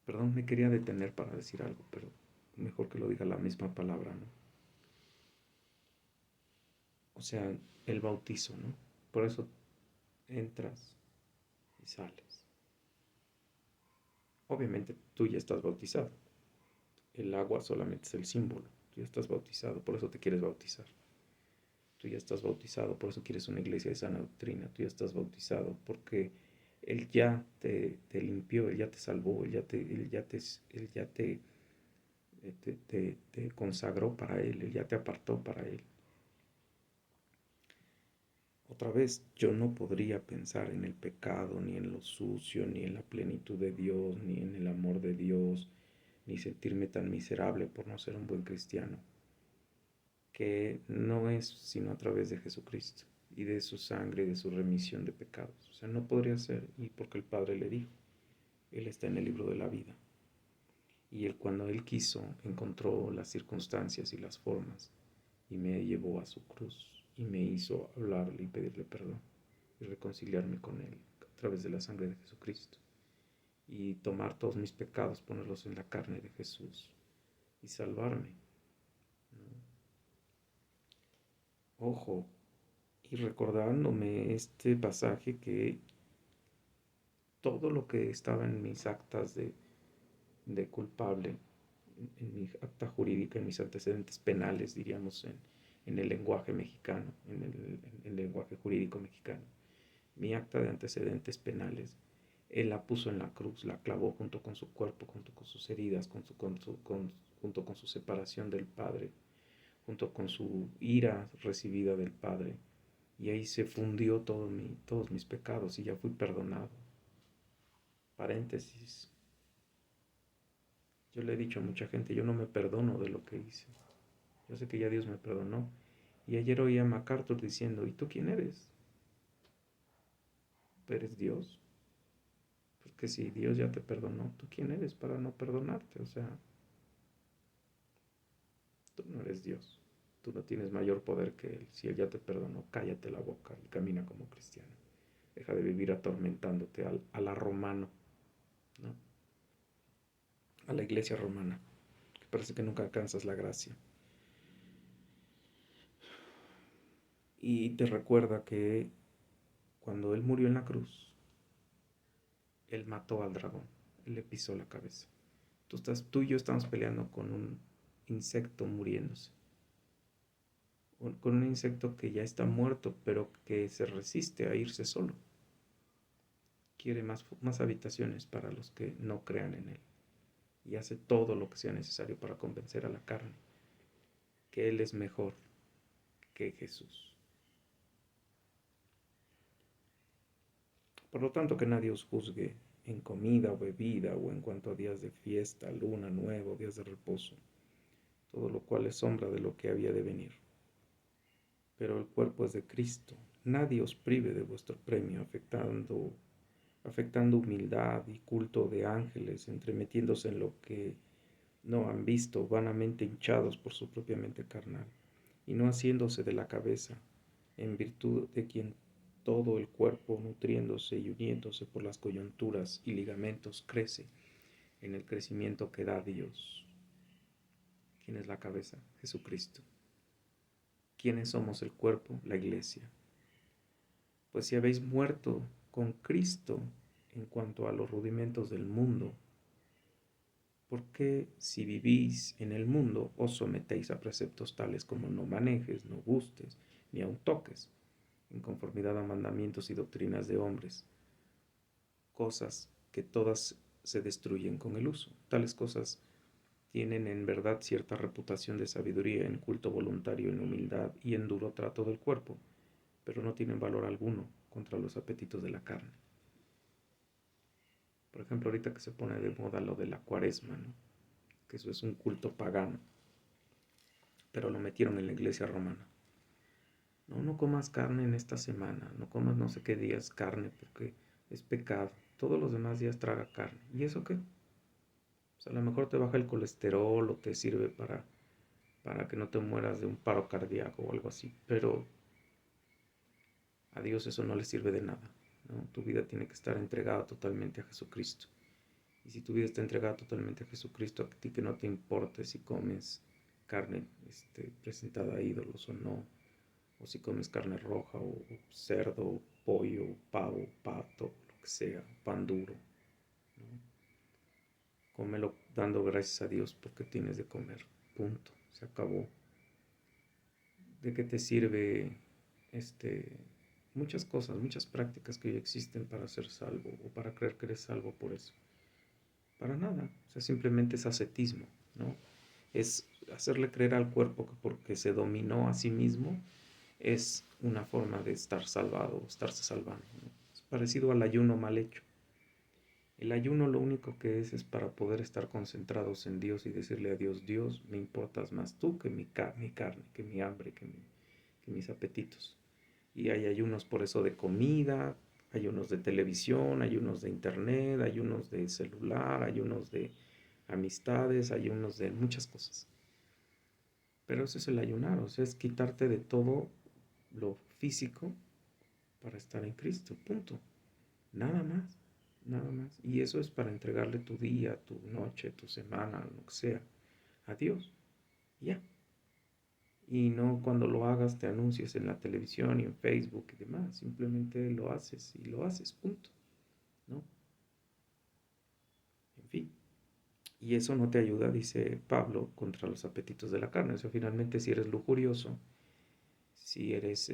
Perdón, me quería detener para decir algo, pero mejor que lo diga la misma palabra, ¿no? O sea, el bautizo, ¿no? Por eso entras y sales. Obviamente tú ya estás bautizado. El agua solamente es el símbolo. Tú ya estás bautizado, por eso te quieres bautizar. Tú ya estás bautizado, por eso quieres una iglesia de sana doctrina. Tú ya estás bautizado porque Él ya te limpió, Él ya te salvó, Él ya te consagró para Él, Él ya te apartó para Él. Otra vez, yo no podría pensar en el pecado, ni en lo sucio, ni en la plenitud de Dios, ni en el amor de Dios, ni sentirme tan miserable por no ser un buen cristiano, que no es sino a través de Jesucristo y de su sangre y de su remisión de pecados. O sea, no podría ser, y porque el Padre le dijo, Él está en el libro de la vida. Y Él, cuando Él quiso, encontró las circunstancias y las formas, y me llevó a su cruz, y me hizo hablarle y pedirle perdón, y reconciliarme con Él a través de la sangre de Jesucristo, y tomar todos mis pecados, ponerlos en la carne de Jesús, y salvarme, ¿no? Ojo, y recordándome este pasaje que todo lo que estaba en mis actas de culpable, en mi acta jurídica, en mis antecedentes penales, diríamos en el lenguaje mexicano, en el lenguaje jurídico mexicano, mi acta de antecedentes penales, Él la puso en la cruz, la clavó junto con su cuerpo, junto con sus heridas, junto con su separación del Padre, junto con su ira recibida del Padre. Y ahí se fundió todos mis pecados y ya fui perdonado. Paréntesis. Yo le he dicho a mucha gente, yo no me perdono de lo que hice. Yo sé que ya Dios me perdonó. Y ayer oí a MacArthur diciendo, ¿y tú quién eres? ¿Eres Dios? Porque si Dios ya te perdonó, ¿tú quién eres para no perdonarte? O sea, tú no eres Dios. Tú no tienes mayor poder que Él. Si Él ya te perdonó, cállate la boca y camina como cristiano. Deja de vivir atormentándote a la romano, ¿no? A la iglesia romana, que parece que nunca alcanzas la gracia. Y te recuerda que cuando Él murió en la cruz, Él mató al dragón, Él le pisó la cabeza. Tú y yo estamos peleando con un insecto muriéndose, con un insecto que ya está muerto, pero que se resiste a irse solo. Quiere más habitaciones para los que no crean en Él. Y hace todo lo que sea necesario para convencer a la carne que Él es mejor que Jesús. Por lo tanto, que nadie os juzgue en comida o bebida o en cuanto a días de fiesta, luna nueva, días de reposo, todo lo cual es sombra de lo que había de venir. Pero el cuerpo es de Cristo. Nadie os prive de vuestro premio, afectando humildad y culto de ángeles, entremetiéndose en lo que no han visto, vanamente hinchados por su propia mente carnal, y no haciéndose de la cabeza, en virtud de quien todo el cuerpo, nutriéndose y uniéndose por las coyunturas y ligamentos, crece en el crecimiento que da Dios. ¿Quién es la cabeza? Jesucristo. ¿Quiénes somos el cuerpo? La iglesia. Pues si habéis muerto con Cristo en cuanto a los rudimentos del mundo, ¿por qué si vivís en el mundo os sometéis a preceptos tales como no manejes, no gustes, ni aun toques? en conformidad a mandamientos y doctrinas de hombres, cosas que todas se destruyen con el uso. Tales cosas tienen en verdad cierta reputación de sabiduría en culto voluntario, en humildad y en duro trato del cuerpo, pero no tienen valor alguno contra los apetitos de la carne. Por ejemplo, ahorita que se pone de moda lo de la cuaresma, ¿no? Que eso es un culto pagano, pero lo metieron en la iglesia romana. No, no comas carne en esta semana, no comas no sé qué días carne porque es pecado. Todos los demás días traga carne. ¿Y eso qué? O sea, a lo mejor te baja el colesterol o te sirve para que no te mueras de un paro cardíaco o algo así, pero a Dios eso no le sirve de nada, ¿no? Tu vida tiene que estar entregada totalmente a Jesucristo. Y si tu vida está entregada totalmente a Jesucristo, a ti que no te importe si comes carne presentada a ídolos o no, o si comes carne roja, o cerdo, pollo, pavo, pato, lo que sea, pan duro, ¿no? Cómelo dando gracias a Dios porque tienes de comer. Punto. Se acabó. ¿De qué te sirve muchas cosas, muchas prácticas que hoy existen para ser salvo o para creer que eres salvo por eso? Para nada. O sea, simplemente es ascetismo, ¿no? Es hacerle creer al cuerpo que porque se dominó a sí mismo es una forma de estar salvado o estarse salvando, ¿no? Es parecido al ayuno mal hecho. El ayuno lo único que es para poder estar concentrados en Dios y decirle a Dios, Dios, me importas más tú que mi carne, que mi hambre, que mis apetitos. Y hay ayunos por eso de comida, ayunos de televisión, ayunos de internet, ayunos de celular, ayunos de amistades, ayunos de muchas cosas. Pero eso es el ayunar, o sea, es quitarte de todo lo físico para estar en Cristo, punto. Nada más, nada más. Y eso es para entregarle tu día, tu noche, tu semana, lo que sea, a Dios. Ya. Y no cuando lo hagas te anuncies en la televisión y en Facebook y demás. Simplemente lo haces y lo haces, punto. ¿No? En fin. Y eso no te ayuda, dice Pablo, contra los apetitos de la carne. O sea, finalmente si eres lujurioso, si eres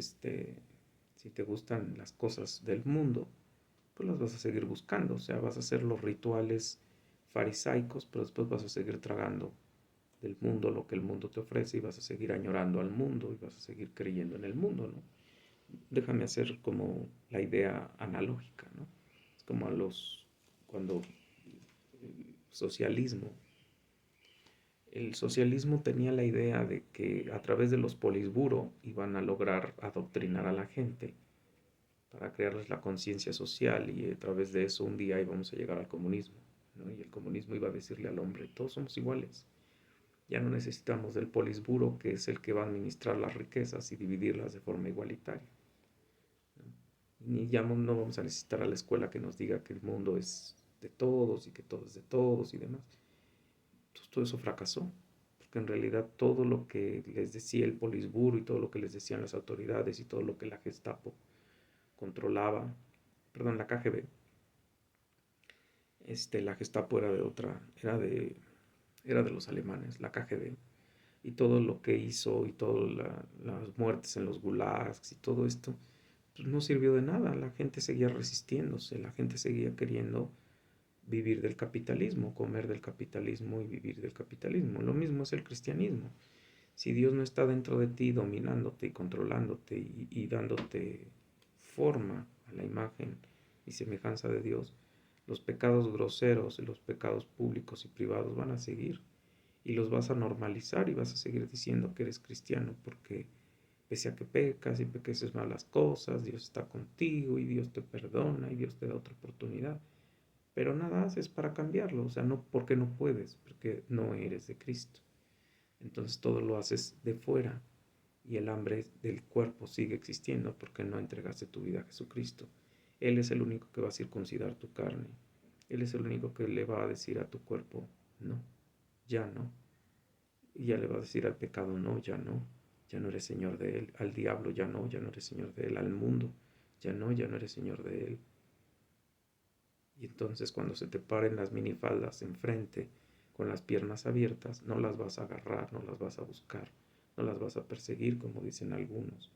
si te gustan las cosas del mundo, pues las vas a seguir buscando. O sea, vas a hacer los rituales farisaicos, pero después vas a seguir tragando del mundo lo que el mundo te ofrece y vas a seguir añorando al mundo y vas a seguir creyendo en el mundo, ¿no? Déjame hacer como la idea analógica, ¿no? Es como cuando socialismo, el socialismo tenía la idea de que a través de los polisburo iban a lograr adoctrinar a la gente para crearles la conciencia social y a través de eso un día íbamos a llegar al comunismo, ¿no? Y el comunismo iba a decirle al hombre, todos somos iguales. Ya no necesitamos del polisburo, que es el que va a administrar las riquezas y dividirlas de forma igualitaria, ¿no? Ni ya no vamos a necesitar a la escuela que nos diga que el mundo es de todos y que todo es de todos y demás. Entonces, todo eso fracasó, porque en realidad todo lo que les decía el polisburo y todo lo que les decían las autoridades y todo lo que la Gestapo controlaba, perdón, la KGB, la Gestapo era de otra, era de los alemanes, la KGB, y todo lo que hizo y todas las muertes en los gulags y todo esto, pues no sirvió de nada. La gente seguía resistiéndose, la gente seguía queriendo vivir del capitalismo, comer del capitalismo y vivir del capitalismo. Lo mismo es el cristianismo. Si Dios no está dentro de ti dominándote y controlándote y dándote forma a la imagen y semejanza de Dios, los pecados groseros y los pecados públicos y privados van a seguir y los vas a normalizar y vas a seguir diciendo que eres cristiano porque pese a que pecas y peques malas cosas, Dios está contigo y Dios te perdona y Dios te da otra oportunidad. Pero nada haces para cambiarlo, o sea, no porque no puedes, porque no eres de Cristo. Entonces todo lo haces de fuera y el hambre del cuerpo sigue existiendo porque no entregaste tu vida a Jesucristo. Él es el único que va a circuncidar tu carne. Él es el único que le va a decir a tu cuerpo, no, ya no. Y ya le va a decir al pecado, no, ya no eres señor de él. Al diablo, ya no eres señor de él. Al mundo, ya no eres señor de él. Y entonces cuando se te paren las minifaldas enfrente, con las piernas abiertas, no las vas a agarrar, no las vas a buscar, no las vas a perseguir, como dicen algunos.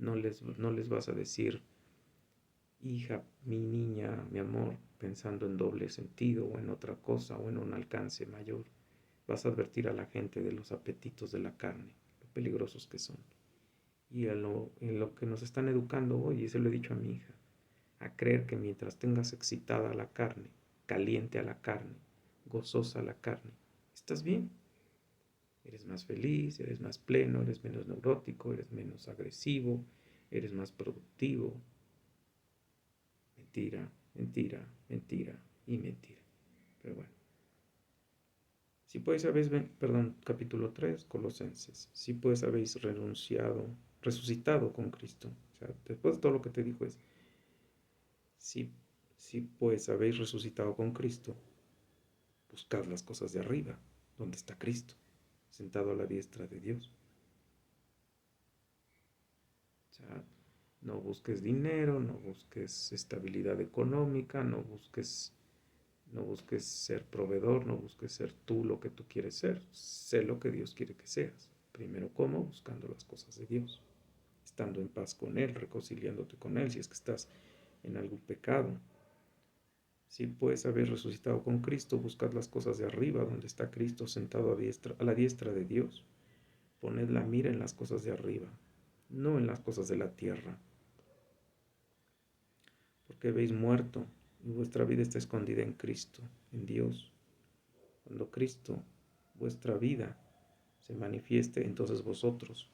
No les vas a decir, hija, mi niña, mi amor, pensando en doble sentido o en otra cosa o en un alcance mayor. Vas a advertir a la gente de los apetitos de la carne, lo peligrosos que son. Y en lo que nos están educando hoy, y se lo he dicho a mi hija, a creer que mientras tengas excitada la carne, caliente a la carne, gozosa la carne, estás bien. Eres más feliz, eres más pleno, eres menos neurótico, eres menos agresivo, eres más productivo. Mentira, mentira, mentira y mentira. Pero bueno. Si pues habéis, perdón, capítulo 3 Colosenses. Si pues habéis resucitado con Cristo. O sea, después de todo lo que te dijo es, si, si pues habéis resucitado con Cristo, buscad las cosas de arriba, donde está Cristo, sentado a la diestra de Dios. O sea, no busques dinero, no busques estabilidad económica, no busques ser proveedor, no busques ser tú lo que tú quieres ser. Sé lo que Dios quiere que seas. Primero, ¿cómo? Buscando las cosas de Dios, estando en paz con Él, reconciliándote con Él si es que estás en algún pecado. Si puedes haber resucitado con Cristo, buscad las cosas de arriba, donde está Cristo sentado a la diestra de Dios. Poned la mira en las cosas de arriba, no en las cosas de la tierra, porque habéis muerto y vuestra vida está escondida en Cristo, en Dios. Cuando Cristo, vuestra vida, se manifieste, entonces vosotros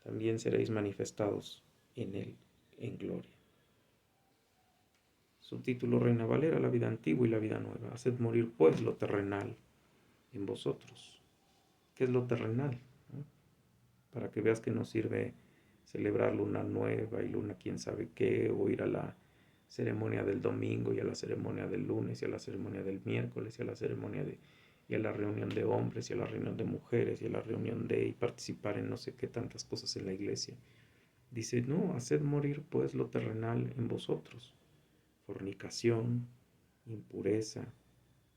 también seréis manifestados en Él, en gloria. Subtítulo Reina Valera, la vida antigua y la vida nueva. Haced morir pues lo terrenal en vosotros. ¿Qué es lo terrenal? ¿No? Para que veas que no sirve celebrar luna nueva y luna quién sabe qué, o ir a la ceremonia del domingo y a la ceremonia del lunes y a la ceremonia del miércoles y a la ceremonia y a la reunión de hombres y a la reunión de mujeres y a la reunión y participar en no sé qué tantas cosas en la iglesia. Dice, no, haced morir pues lo terrenal en vosotros. Fornicación, impureza,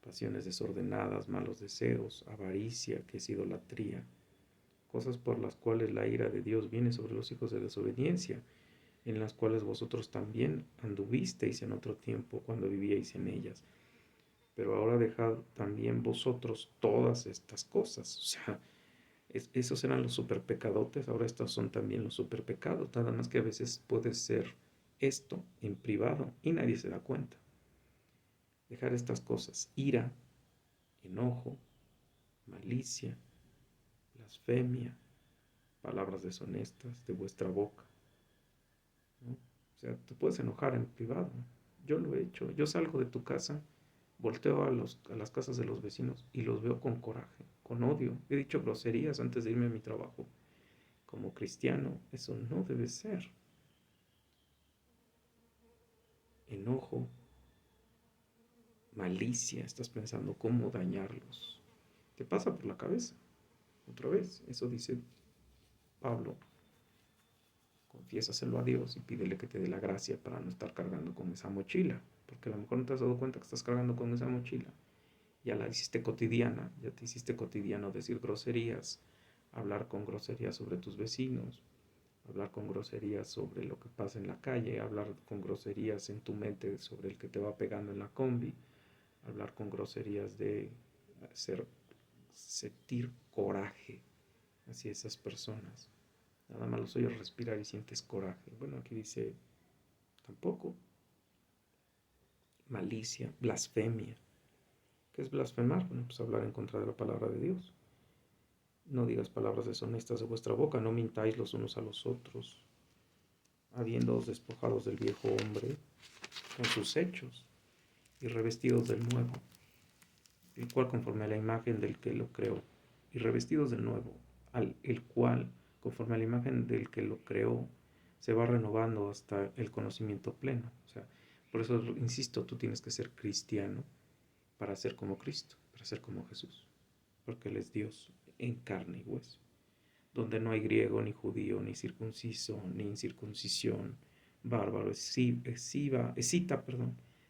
pasiones desordenadas, malos deseos, avaricia, que es idolatría, cosas por las cuales la ira de Dios viene sobre los hijos de desobediencia, en las cuales vosotros también anduvisteis en otro tiempo cuando vivíais en ellas. Pero ahora dejad también vosotros todas estas cosas. O sea, esos eran los superpecadotes, ahora estos son también los superpecados. Nada más que a veces puede ser esto en privado y nadie se da cuenta. Dejar estas cosas: ira, enojo, malicia, blasfemia, palabras deshonestas de vuestra boca, ¿no? O sea, te puedes enojar en privado. Yo lo he hecho. Yo salgo de tu casa, volteo a las casas de los vecinos y los veo con coraje, con odio. He dicho groserías antes de irme a mi trabajo. Como cristiano, eso no debe ser. Enojo, malicia, estás pensando cómo dañarlos. Te pasa por la cabeza. Otra vez, eso dice Pablo. Confiésaselo a Dios y pídele que te dé la gracia para no estar cargando con esa mochila. Porque a lo mejor no te has dado cuenta que estás cargando con esa mochila. Ya la hiciste cotidiana, ya te hiciste cotidiano decir groserías, hablar con groserías sobre tus vecinos, hablar con groserías sobre lo que pasa en la calle, hablar con groserías en tu mente sobre el que te va pegando en la combi, hablar con groserías de sentir coraje hacia esas personas. Nada más los oyes respirar y sientes coraje. Bueno, aquí dice tampoco. Malicia, blasfemia. ¿Qué es blasfemar? Bueno, pues hablar en contra de la palabra de Dios. No digas palabras deshonestas de vuestra boca, no mintáis los unos a los otros, habiéndoos despojados del viejo hombre con sus hechos y revestidos del nuevo, el cual conforme a la imagen del que lo creó, y revestidos del nuevo, el cual conforme a la imagen del que lo creó, se va renovando hasta el conocimiento pleno. O sea, por eso insisto, tú tienes que ser cristiano para ser como Cristo, para ser como Jesús, porque Él es Dios en carne y hueso, donde no hay griego, ni judío, ni circunciso, ni incircuncisión, bárbaro, escita,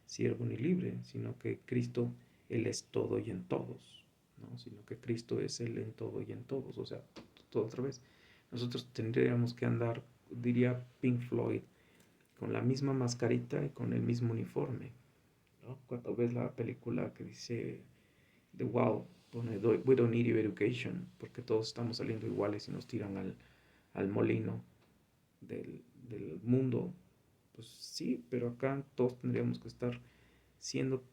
siervo ni libre, sino que Cristo, Él es todo y en todos, ¿no? Sino que Cristo es Él en todo y en todos. O sea, todo otra vez. Nosotros tendríamos que andar diría Pink Floyd, con la misma mascarita y con el mismo uniforme, ¿no? Cuando ves la película que dice The Wow, pone We don't need your education, porque todos estamos saliendo iguales y nos tiran al molino del mundo. Pues sí, pero acá todos tendríamos que estar siendo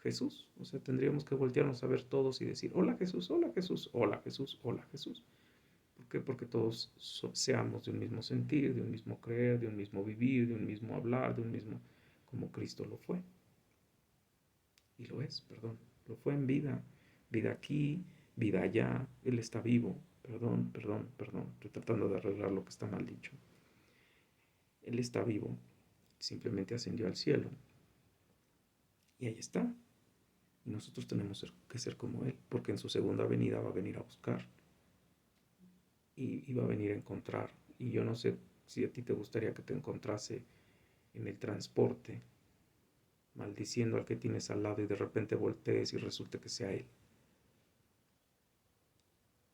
Jesús. O sea, tendríamos que voltearnos a ver todos y decir, hola Jesús, hola Jesús, hola Jesús, hola Jesús. ¿Por qué? Porque todos seamos de un mismo sentir, de un mismo creer, de un mismo vivir, de un mismo hablar, de un mismo, como Cristo lo fue. Y lo es, perdón. Lo fue en vida. Vida aquí, vida allá. Él está vivo. Perdón, perdón, perdón. Estoy tratando de arreglar lo que está mal dicho. Él está vivo. Simplemente ascendió al cielo. Y ahí está. Y nosotros tenemos que ser como Él, porque en su segunda venida va a venir a buscar y va a venir a encontrar. Y yo no sé si a ti te gustaría que te encontrase en el transporte, maldiciendo al que tienes al lado y de repente voltees y resulte que sea Él.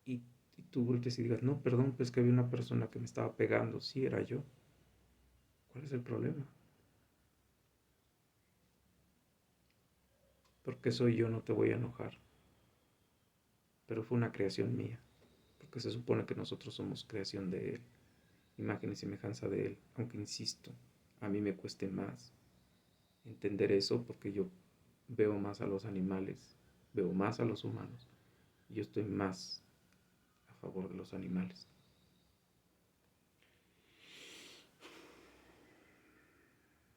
Y, y tú voltees y digas, no, perdón, pues que había una persona que me estaba pegando. Sí, era yo. ¿Cuál es el problema? Porque soy yo, no te voy a enojar. Pero fue una creación mía. Porque se supone que nosotros somos creación de Él, imagen y semejanza de Él, aunque insisto, a mí me cueste más entender eso porque yo veo más a los animales, veo más a los humanos, y yo estoy más a favor de los animales.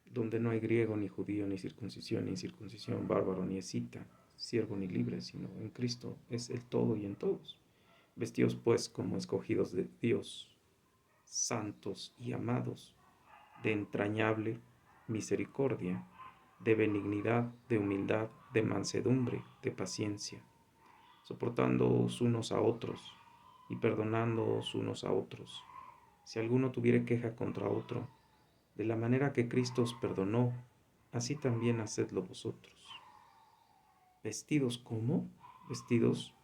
Donde no hay griego, ni judío, ni circuncisión, ni incircuncisión, bárbaro, ni escita, siervo ni libre, sino en Cristo es el todo y en todos. Vestidos pues como escogidos de Dios, santos y amados, de entrañable misericordia, de benignidad, de humildad, de mansedumbre, de paciencia, soportándoos unos a otros y perdonándoos unos a otros. Si alguno tuviere queja contra otro, de la manera que Cristo os perdonó, así también hacedlo vosotros. Vestidos como, vestidos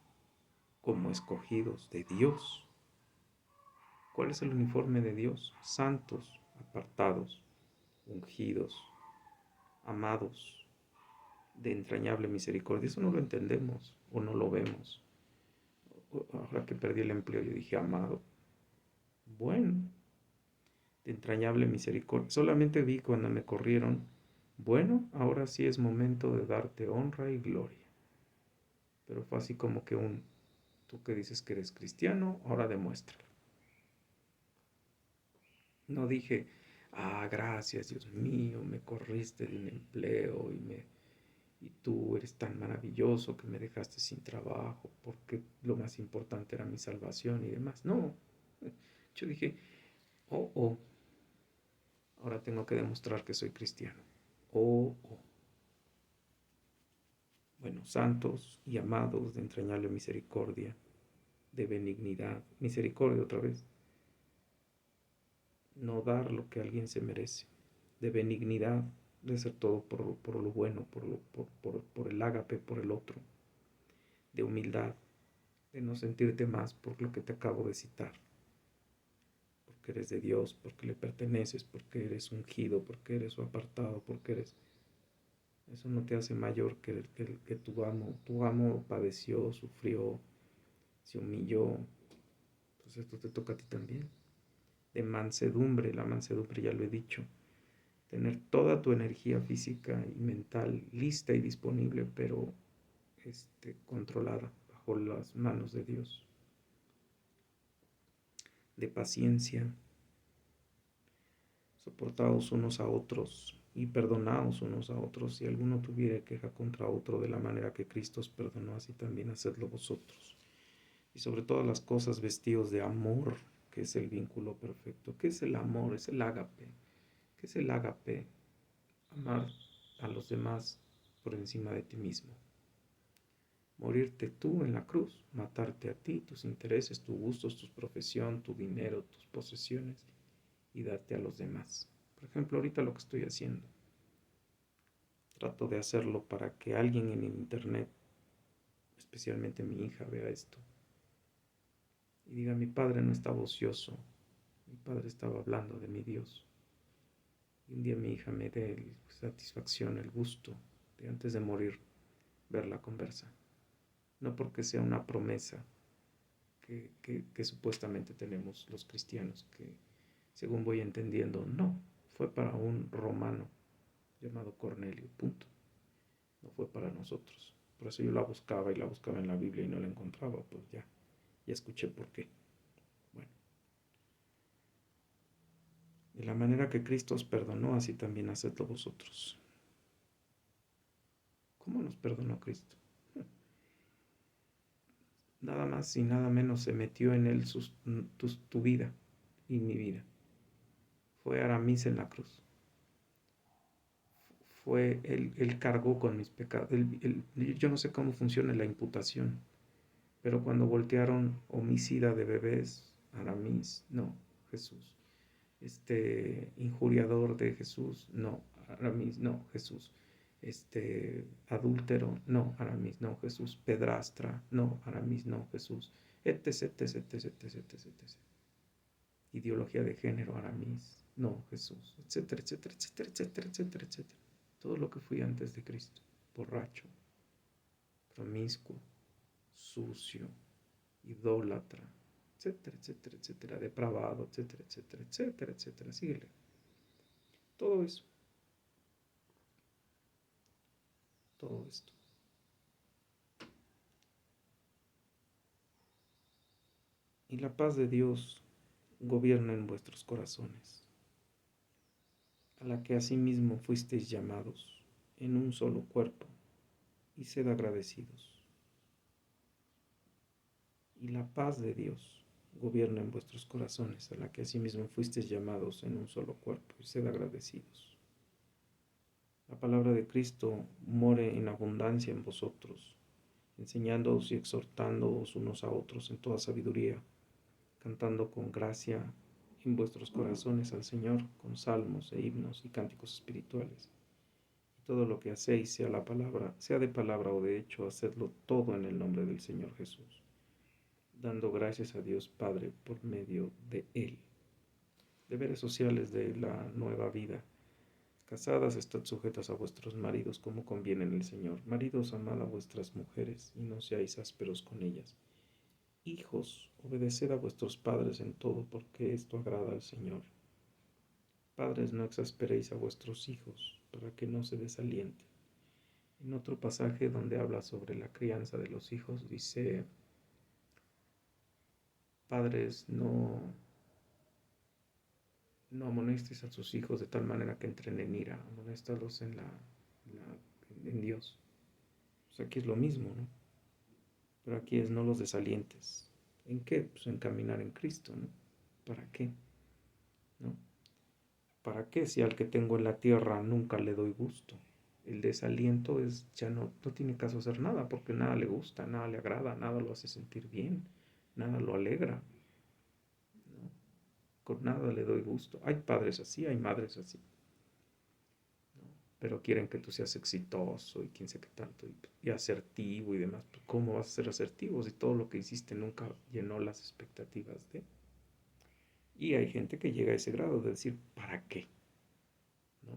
como escogidos de Dios. ¿Cuál es el uniforme de Dios? Santos, apartados, ungidos, amados, de entrañable misericordia. Eso no lo entendemos o no lo vemos. Ahora que perdí el empleo, yo dije, amado. Bueno, de entrañable misericordia. Solamente vi cuando me corrieron, bueno, ahora sí es momento de darte honra y gloria. Pero fue así como que tú que dices que eres cristiano, ahora demuéstralo. No dije, gracias Dios mío, me corriste de un empleo y tú eres tan maravilloso que me dejaste sin trabajo porque lo más importante era mi salvación y demás. No, yo dije, oh, ahora tengo que demostrar que soy cristiano. Oh. Bueno, santos y amados de entrañable misericordia, de benignidad, misericordia otra vez, no dar lo que alguien se merece, de benignidad, de hacer todo por lo bueno, por el ágape, por el otro, de humildad, de no sentirte más por lo que te acabo de citar, porque eres de Dios, porque le perteneces, porque eres ungido, porque eres su apartado, porque eres... Eso no te hace mayor que tu amo. Tu amo padeció, sufrió, se humilló. Pues esto te toca a ti también. De mansedumbre, la mansedumbre ya lo he dicho. Tener toda tu energía física y mental lista y disponible, pero controlada bajo las manos de Dios. De paciencia, soportaos unos a otros y perdonaos unos a otros. Si alguno tuviera queja contra otro de la manera que Cristo os perdonó, así también hacedlo vosotros. Y sobre todas las cosas vestidos de amor, que es el vínculo perfecto. ¿Qué es el amor? Es el ágape. ¿Qué es el ágape? Amar a los demás por encima de ti mismo. Morirte tú en la cruz, matarte a ti, tus intereses, tus gustos, tu profesión, tu dinero, tus posesiones y darte a los demás. Por ejemplo, ahorita lo que estoy haciendo. Trato de hacerlo para que alguien en internet, especialmente mi hija, vea esto y diga, mi padre no estaba ocioso, Mi padre estaba hablando de mi Dios. Y un día mi hija me dé satisfacción, el gusto de antes de morir verla conversar. No porque sea una promesa que supuestamente tenemos los cristianos, que según voy entendiendo, no, fue para un romano llamado Cornelio, punto. No fue para nosotros. Por eso yo la buscaba y la buscaba en la Biblia y no la encontraba, pues ya escuché por qué. Bueno, de la manera que Cristo os perdonó, así también hacedlo vosotros. ¿Cómo nos perdonó Cristo? Nada más y nada menos se metió en él tu vida y mi vida. Fue Aramis en la cruz. Él cargó con mis pecados. Yo no sé cómo funciona la imputación, pero cuando voltearon homicida de bebés, Aramis, no, Jesús. Injuriador de Jesús, no, Aramis, no, Jesús. Adúltero, no, Aramis, no, Jesús. Pedrastra, no, Aramis, no, Jesús. Etc, etc, etc, etc, etc, etc. Ideología de género, Aramis, no, Jesús, etcétera, etcétera, etcétera, etcétera, etcétera, etcétera. Todo lo que fui antes de Cristo, borracho, promiscuo, sucio, idólatra, etcétera, etcétera, etcétera, depravado, etcétera, etcétera, etcétera, etcétera, síguele. Todo eso, todo esto. Y la paz de Dios gobierna en vuestros corazones, a la que asimismo fuisteis llamados en un solo cuerpo, y sed agradecidos. Y la paz de Dios gobierna en vuestros corazones, a la que asimismo fuisteis llamados en un solo cuerpo, y sed agradecidos. La palabra de Cristo more en abundancia en vosotros, enseñándoos y exhortándoos unos a otros en toda sabiduría, cantando con gracia en vuestros corazones al Señor con salmos e himnos y cánticos espirituales. Y todo lo que hacéis, sea de palabra o de hecho, hacedlo todo en el nombre del Señor Jesús, dando gracias a Dios Padre por medio de Él. Deberes sociales de la nueva vida. Casadas, estad sujetas a vuestros maridos como conviene en el Señor. Maridos, amad a vuestras mujeres y no seáis ásperos con ellas. Hijos, obedeced a vuestros padres en todo, porque esto agrada al Señor. Padres, no exasperéis a vuestros hijos, para que no se desalienten. En otro pasaje donde habla sobre la crianza de los hijos, dice, padres, no amonestes a sus hijos de tal manera que entren en ira, amonéstalos en Dios. Pues aquí es lo mismo, ¿no? Pero aquí es no los desalientes. ¿En qué? Pues en caminar en Cristo, ¿no? ¿Para qué? ¿No? ¿Para qué si al que tengo en la tierra nunca le doy gusto? El desaliento es ya no tiene caso hacer nada, porque nada le gusta, nada le agrada, nada lo hace sentir bien, nada lo alegra, ¿no? Con nada le doy gusto. Hay padres así, hay madres así, ¿no? Pero quieren que tú seas exitoso y quién sé qué tanto, y asertivo y demás. Pues, ¿cómo vas a ser asertivo si todo lo que hiciste nunca llenó las expectativas de? Y hay gente que llega a ese grado de decir, ¿para qué? ¿No?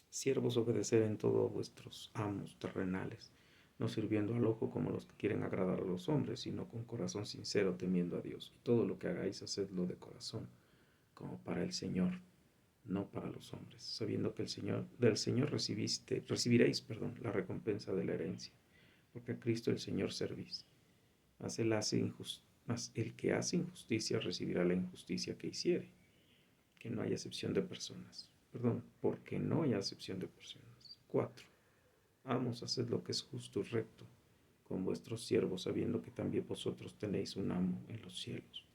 Siervos, obedecer en todo a vuestros amos terrenales, no sirviendo al ojo como los que quieren agradar a los hombres, sino con corazón sincero, temiendo a Dios. Y todo lo que hagáis, hacedlo de corazón, como para el Señor, no para los hombres, sabiendo que del Señor recibiréis, la recompensa de la herencia, porque a Cristo el Señor servís. Mas el que hace injusticia recibirá la injusticia que hiciere, que no haya excepción de personas. Porque no hay acepción de personas. 4. Amos, haced lo que es justo y recto con vuestros siervos, sabiendo que también vosotros tenéis un amo en los cielos.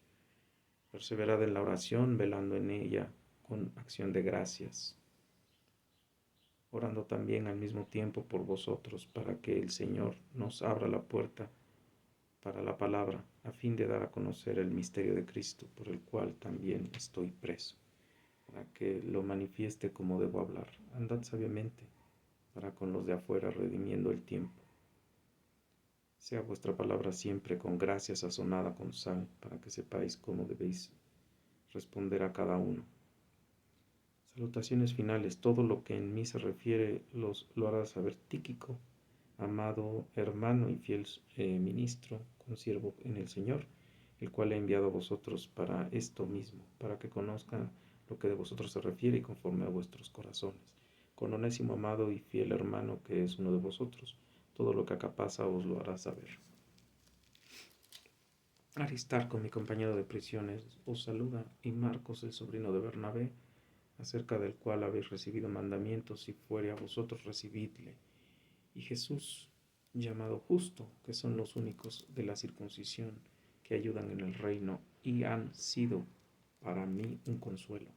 Perseverad en la oración, velando en ella con acción de gracias, orando también al mismo tiempo por vosotros, para que el Señor nos abra la puerta para la palabra, a fin de dar a conocer el misterio de Cristo, por el cual también estoy preso, para que lo manifieste como debo hablar. Andad sabiamente para con los de afuera, redimiendo el tiempo. Sea vuestra palabra siempre con gracia sazonada con sal, para que sepáis cómo debéis responder a cada uno. Salutaciones finales. Todo lo que en mí se refiere lo hará saber Tíquico, amado hermano y fiel ministro, consiervo en el Señor, el cual he enviado a vosotros para esto mismo, para que conozcan lo que de vosotros se refiere y conforme a vuestros corazones. Con Onésimo, amado y fiel hermano, que es uno de vosotros, todo lo que acá pasa os lo hará saber. Aristarco, mi compañero de prisiones, os saluda, y Marcos, el sobrino de Bernabé, acerca del cual habéis recibido mandamientos, si fuere a vosotros recibidle. Y Jesús, llamado Justo, que son los únicos de la circuncisión que ayudan en el reino y han sido para mí un consuelo.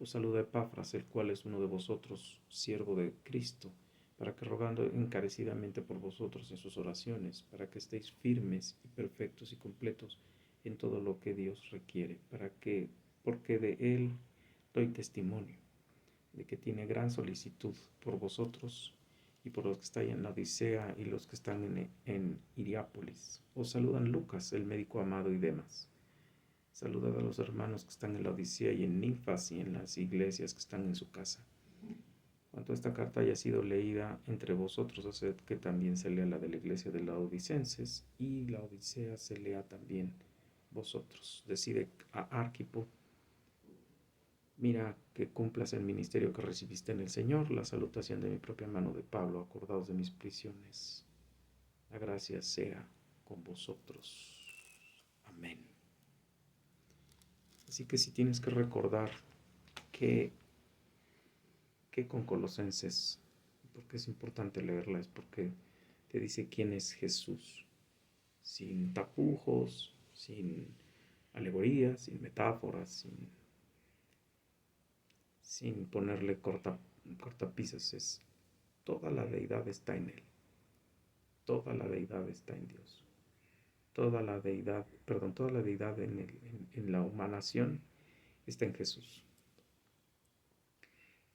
Os saluda Epafras, el cual es uno de vosotros, siervo de Cristo, para que rogando encarecidamente por vosotros en sus oraciones, para que estéis firmes y perfectos y completos en todo lo que Dios requiere, porque de Él doy testimonio, de que tiene gran solicitud por vosotros y por los que están en la Odisea y los que están en Hiriápolis. Os saludan Lucas, el médico amado, y Demas. Saludad a los hermanos que están en la Odisea y en Ninfas y en las iglesias que están en su casa. Cuanto esta carta haya sido leída entre vosotros, haced que también se lea la de la iglesia de Laodicenses, y la Odisea se lea también vosotros. Decide a Arquipo: mira que cumplas el ministerio que recibiste en el Señor. La salutación de mi propia mano de Pablo, acordaos de mis prisiones. La gracia sea con vosotros. Amén. Así que si tienes que recordar que con Colosenses, porque es importante leerla, es porque te dice quién es Jesús, sin tapujos, sin alegorías, sin metáforas, sin ponerle cortapisas. Es toda la deidad está en Él, toda la deidad está en Dios, toda la deidad en la humanación está en Jesús.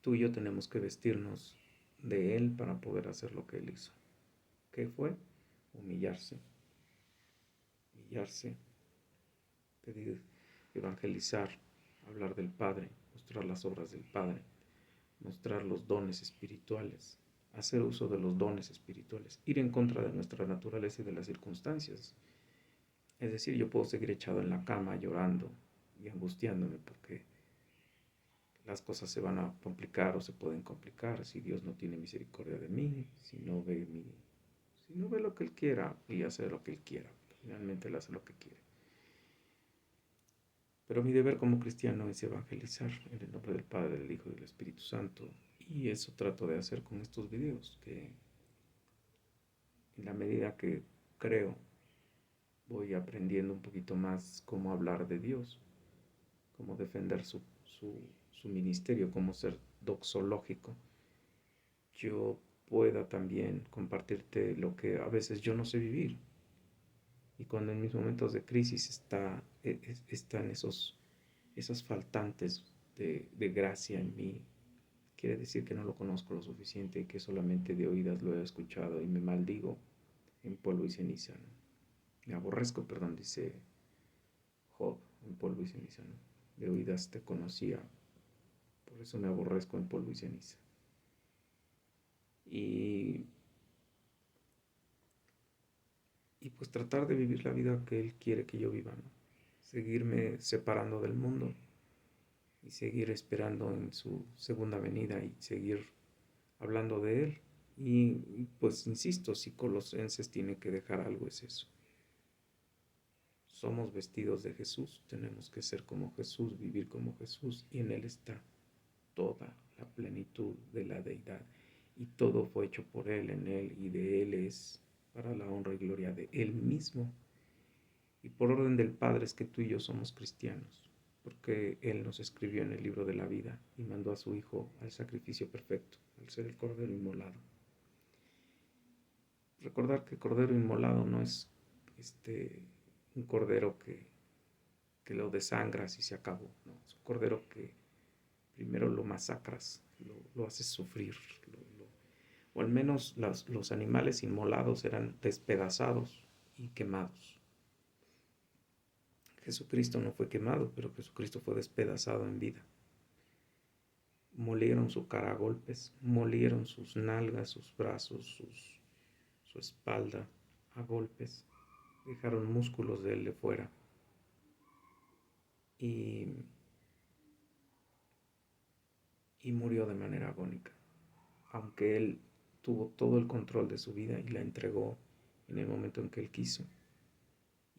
Tú y yo tenemos que vestirnos de Él para poder hacer lo que Él hizo. ¿Qué fue? Humillarse, pedir, evangelizar, hablar del Padre, mostrar las obras del Padre, mostrar los dones espirituales, hacer uso de los dones espirituales, ir en contra de nuestra naturaleza y de las circunstancias. Es decir, yo puedo seguir echado en la cama llorando y angustiándome porque las cosas se van a complicar o se pueden complicar si Dios no tiene misericordia de mí, si no ve lo que Él quiera y hace lo que Él quiera. Finalmente Él hace lo que quiere. Pero mi deber como cristiano es evangelizar en el nombre del Padre, del Hijo y del Espíritu Santo. Y eso trato de hacer con estos videos, que en la medida que creo voy aprendiendo un poquito más cómo hablar de Dios, cómo defender su ministerio, cómo ser doxológico. Yo pueda también compartirte lo que a veces yo no sé vivir. Y cuando en mis momentos de crisis están esas faltantes de gracia en mí, quiere decir que no lo conozco lo suficiente y que solamente de oídas lo he escuchado y me maldigo en polvo y ceniza, ¿no? Me aborrezco, perdón, dice Job, en polvo y ceniza, ¿no? De oídas te conocía, por eso me aborrezco en polvo y ceniza. Y pues tratar de vivir la vida que Él quiere que yo viva, ¿no? Seguirme separando del mundo y seguir esperando en su segunda venida y seguir hablando de Él. Y pues insisto, si Colosenses tiene que dejar algo, es eso. Somos vestidos de Jesús, tenemos que ser como Jesús, vivir como Jesús, y en Él está toda la plenitud de la deidad. Y todo fue hecho por Él, en Él, y de Él es, para la honra y gloria de Él mismo. Y por orden del Padre es que tú y yo somos cristianos, porque Él nos escribió en el libro de la vida y mandó a su Hijo al sacrificio perfecto, al ser el Cordero inmolado. Recordar que Cordero inmolado no es un Cordero que lo desangras y se acabó, no, es un Cordero que primero lo masacras, lo haces sufrir, o al menos los animales inmolados eran despedazados y quemados. Jesucristo no fue quemado, pero Jesucristo fue despedazado en vida. Molieron su cara a golpes, molieron sus nalgas, sus brazos, su espalda a golpes, dejaron músculos de él de fuera y, y murió de manera agónica, aunque él tuvo todo el control de su vida y la entregó en el momento en que él quiso,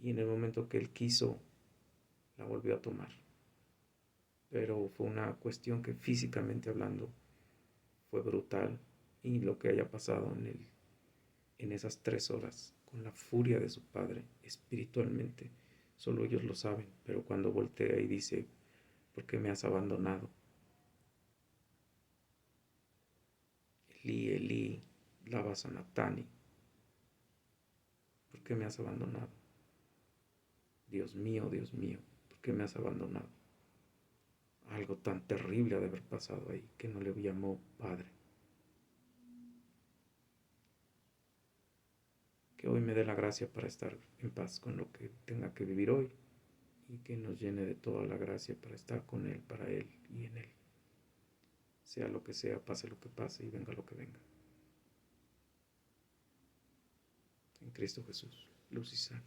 y en el momento que él quiso la volvió a tomar. Pero fue una cuestión que físicamente hablando fue brutal, y lo que haya pasado en esas 3 horas con la furia de su padre espiritualmente, solo ellos lo saben. Pero cuando voltea y dice, ¿por qué me has abandonado? Elí, Elí, lama sabactani, ¿por qué me has abandonado? Dios mío, ¿por qué me has abandonado? Algo tan terrible ha de haber pasado ahí, que no le llamó padre. Que hoy me dé la gracia para estar en paz con lo que tenga que vivir hoy, y que nos llene de toda la gracia para estar con Él, para Él y en Él. Sea lo que sea, pase lo que pase y venga lo que venga. En Cristo Jesús, luz y sal.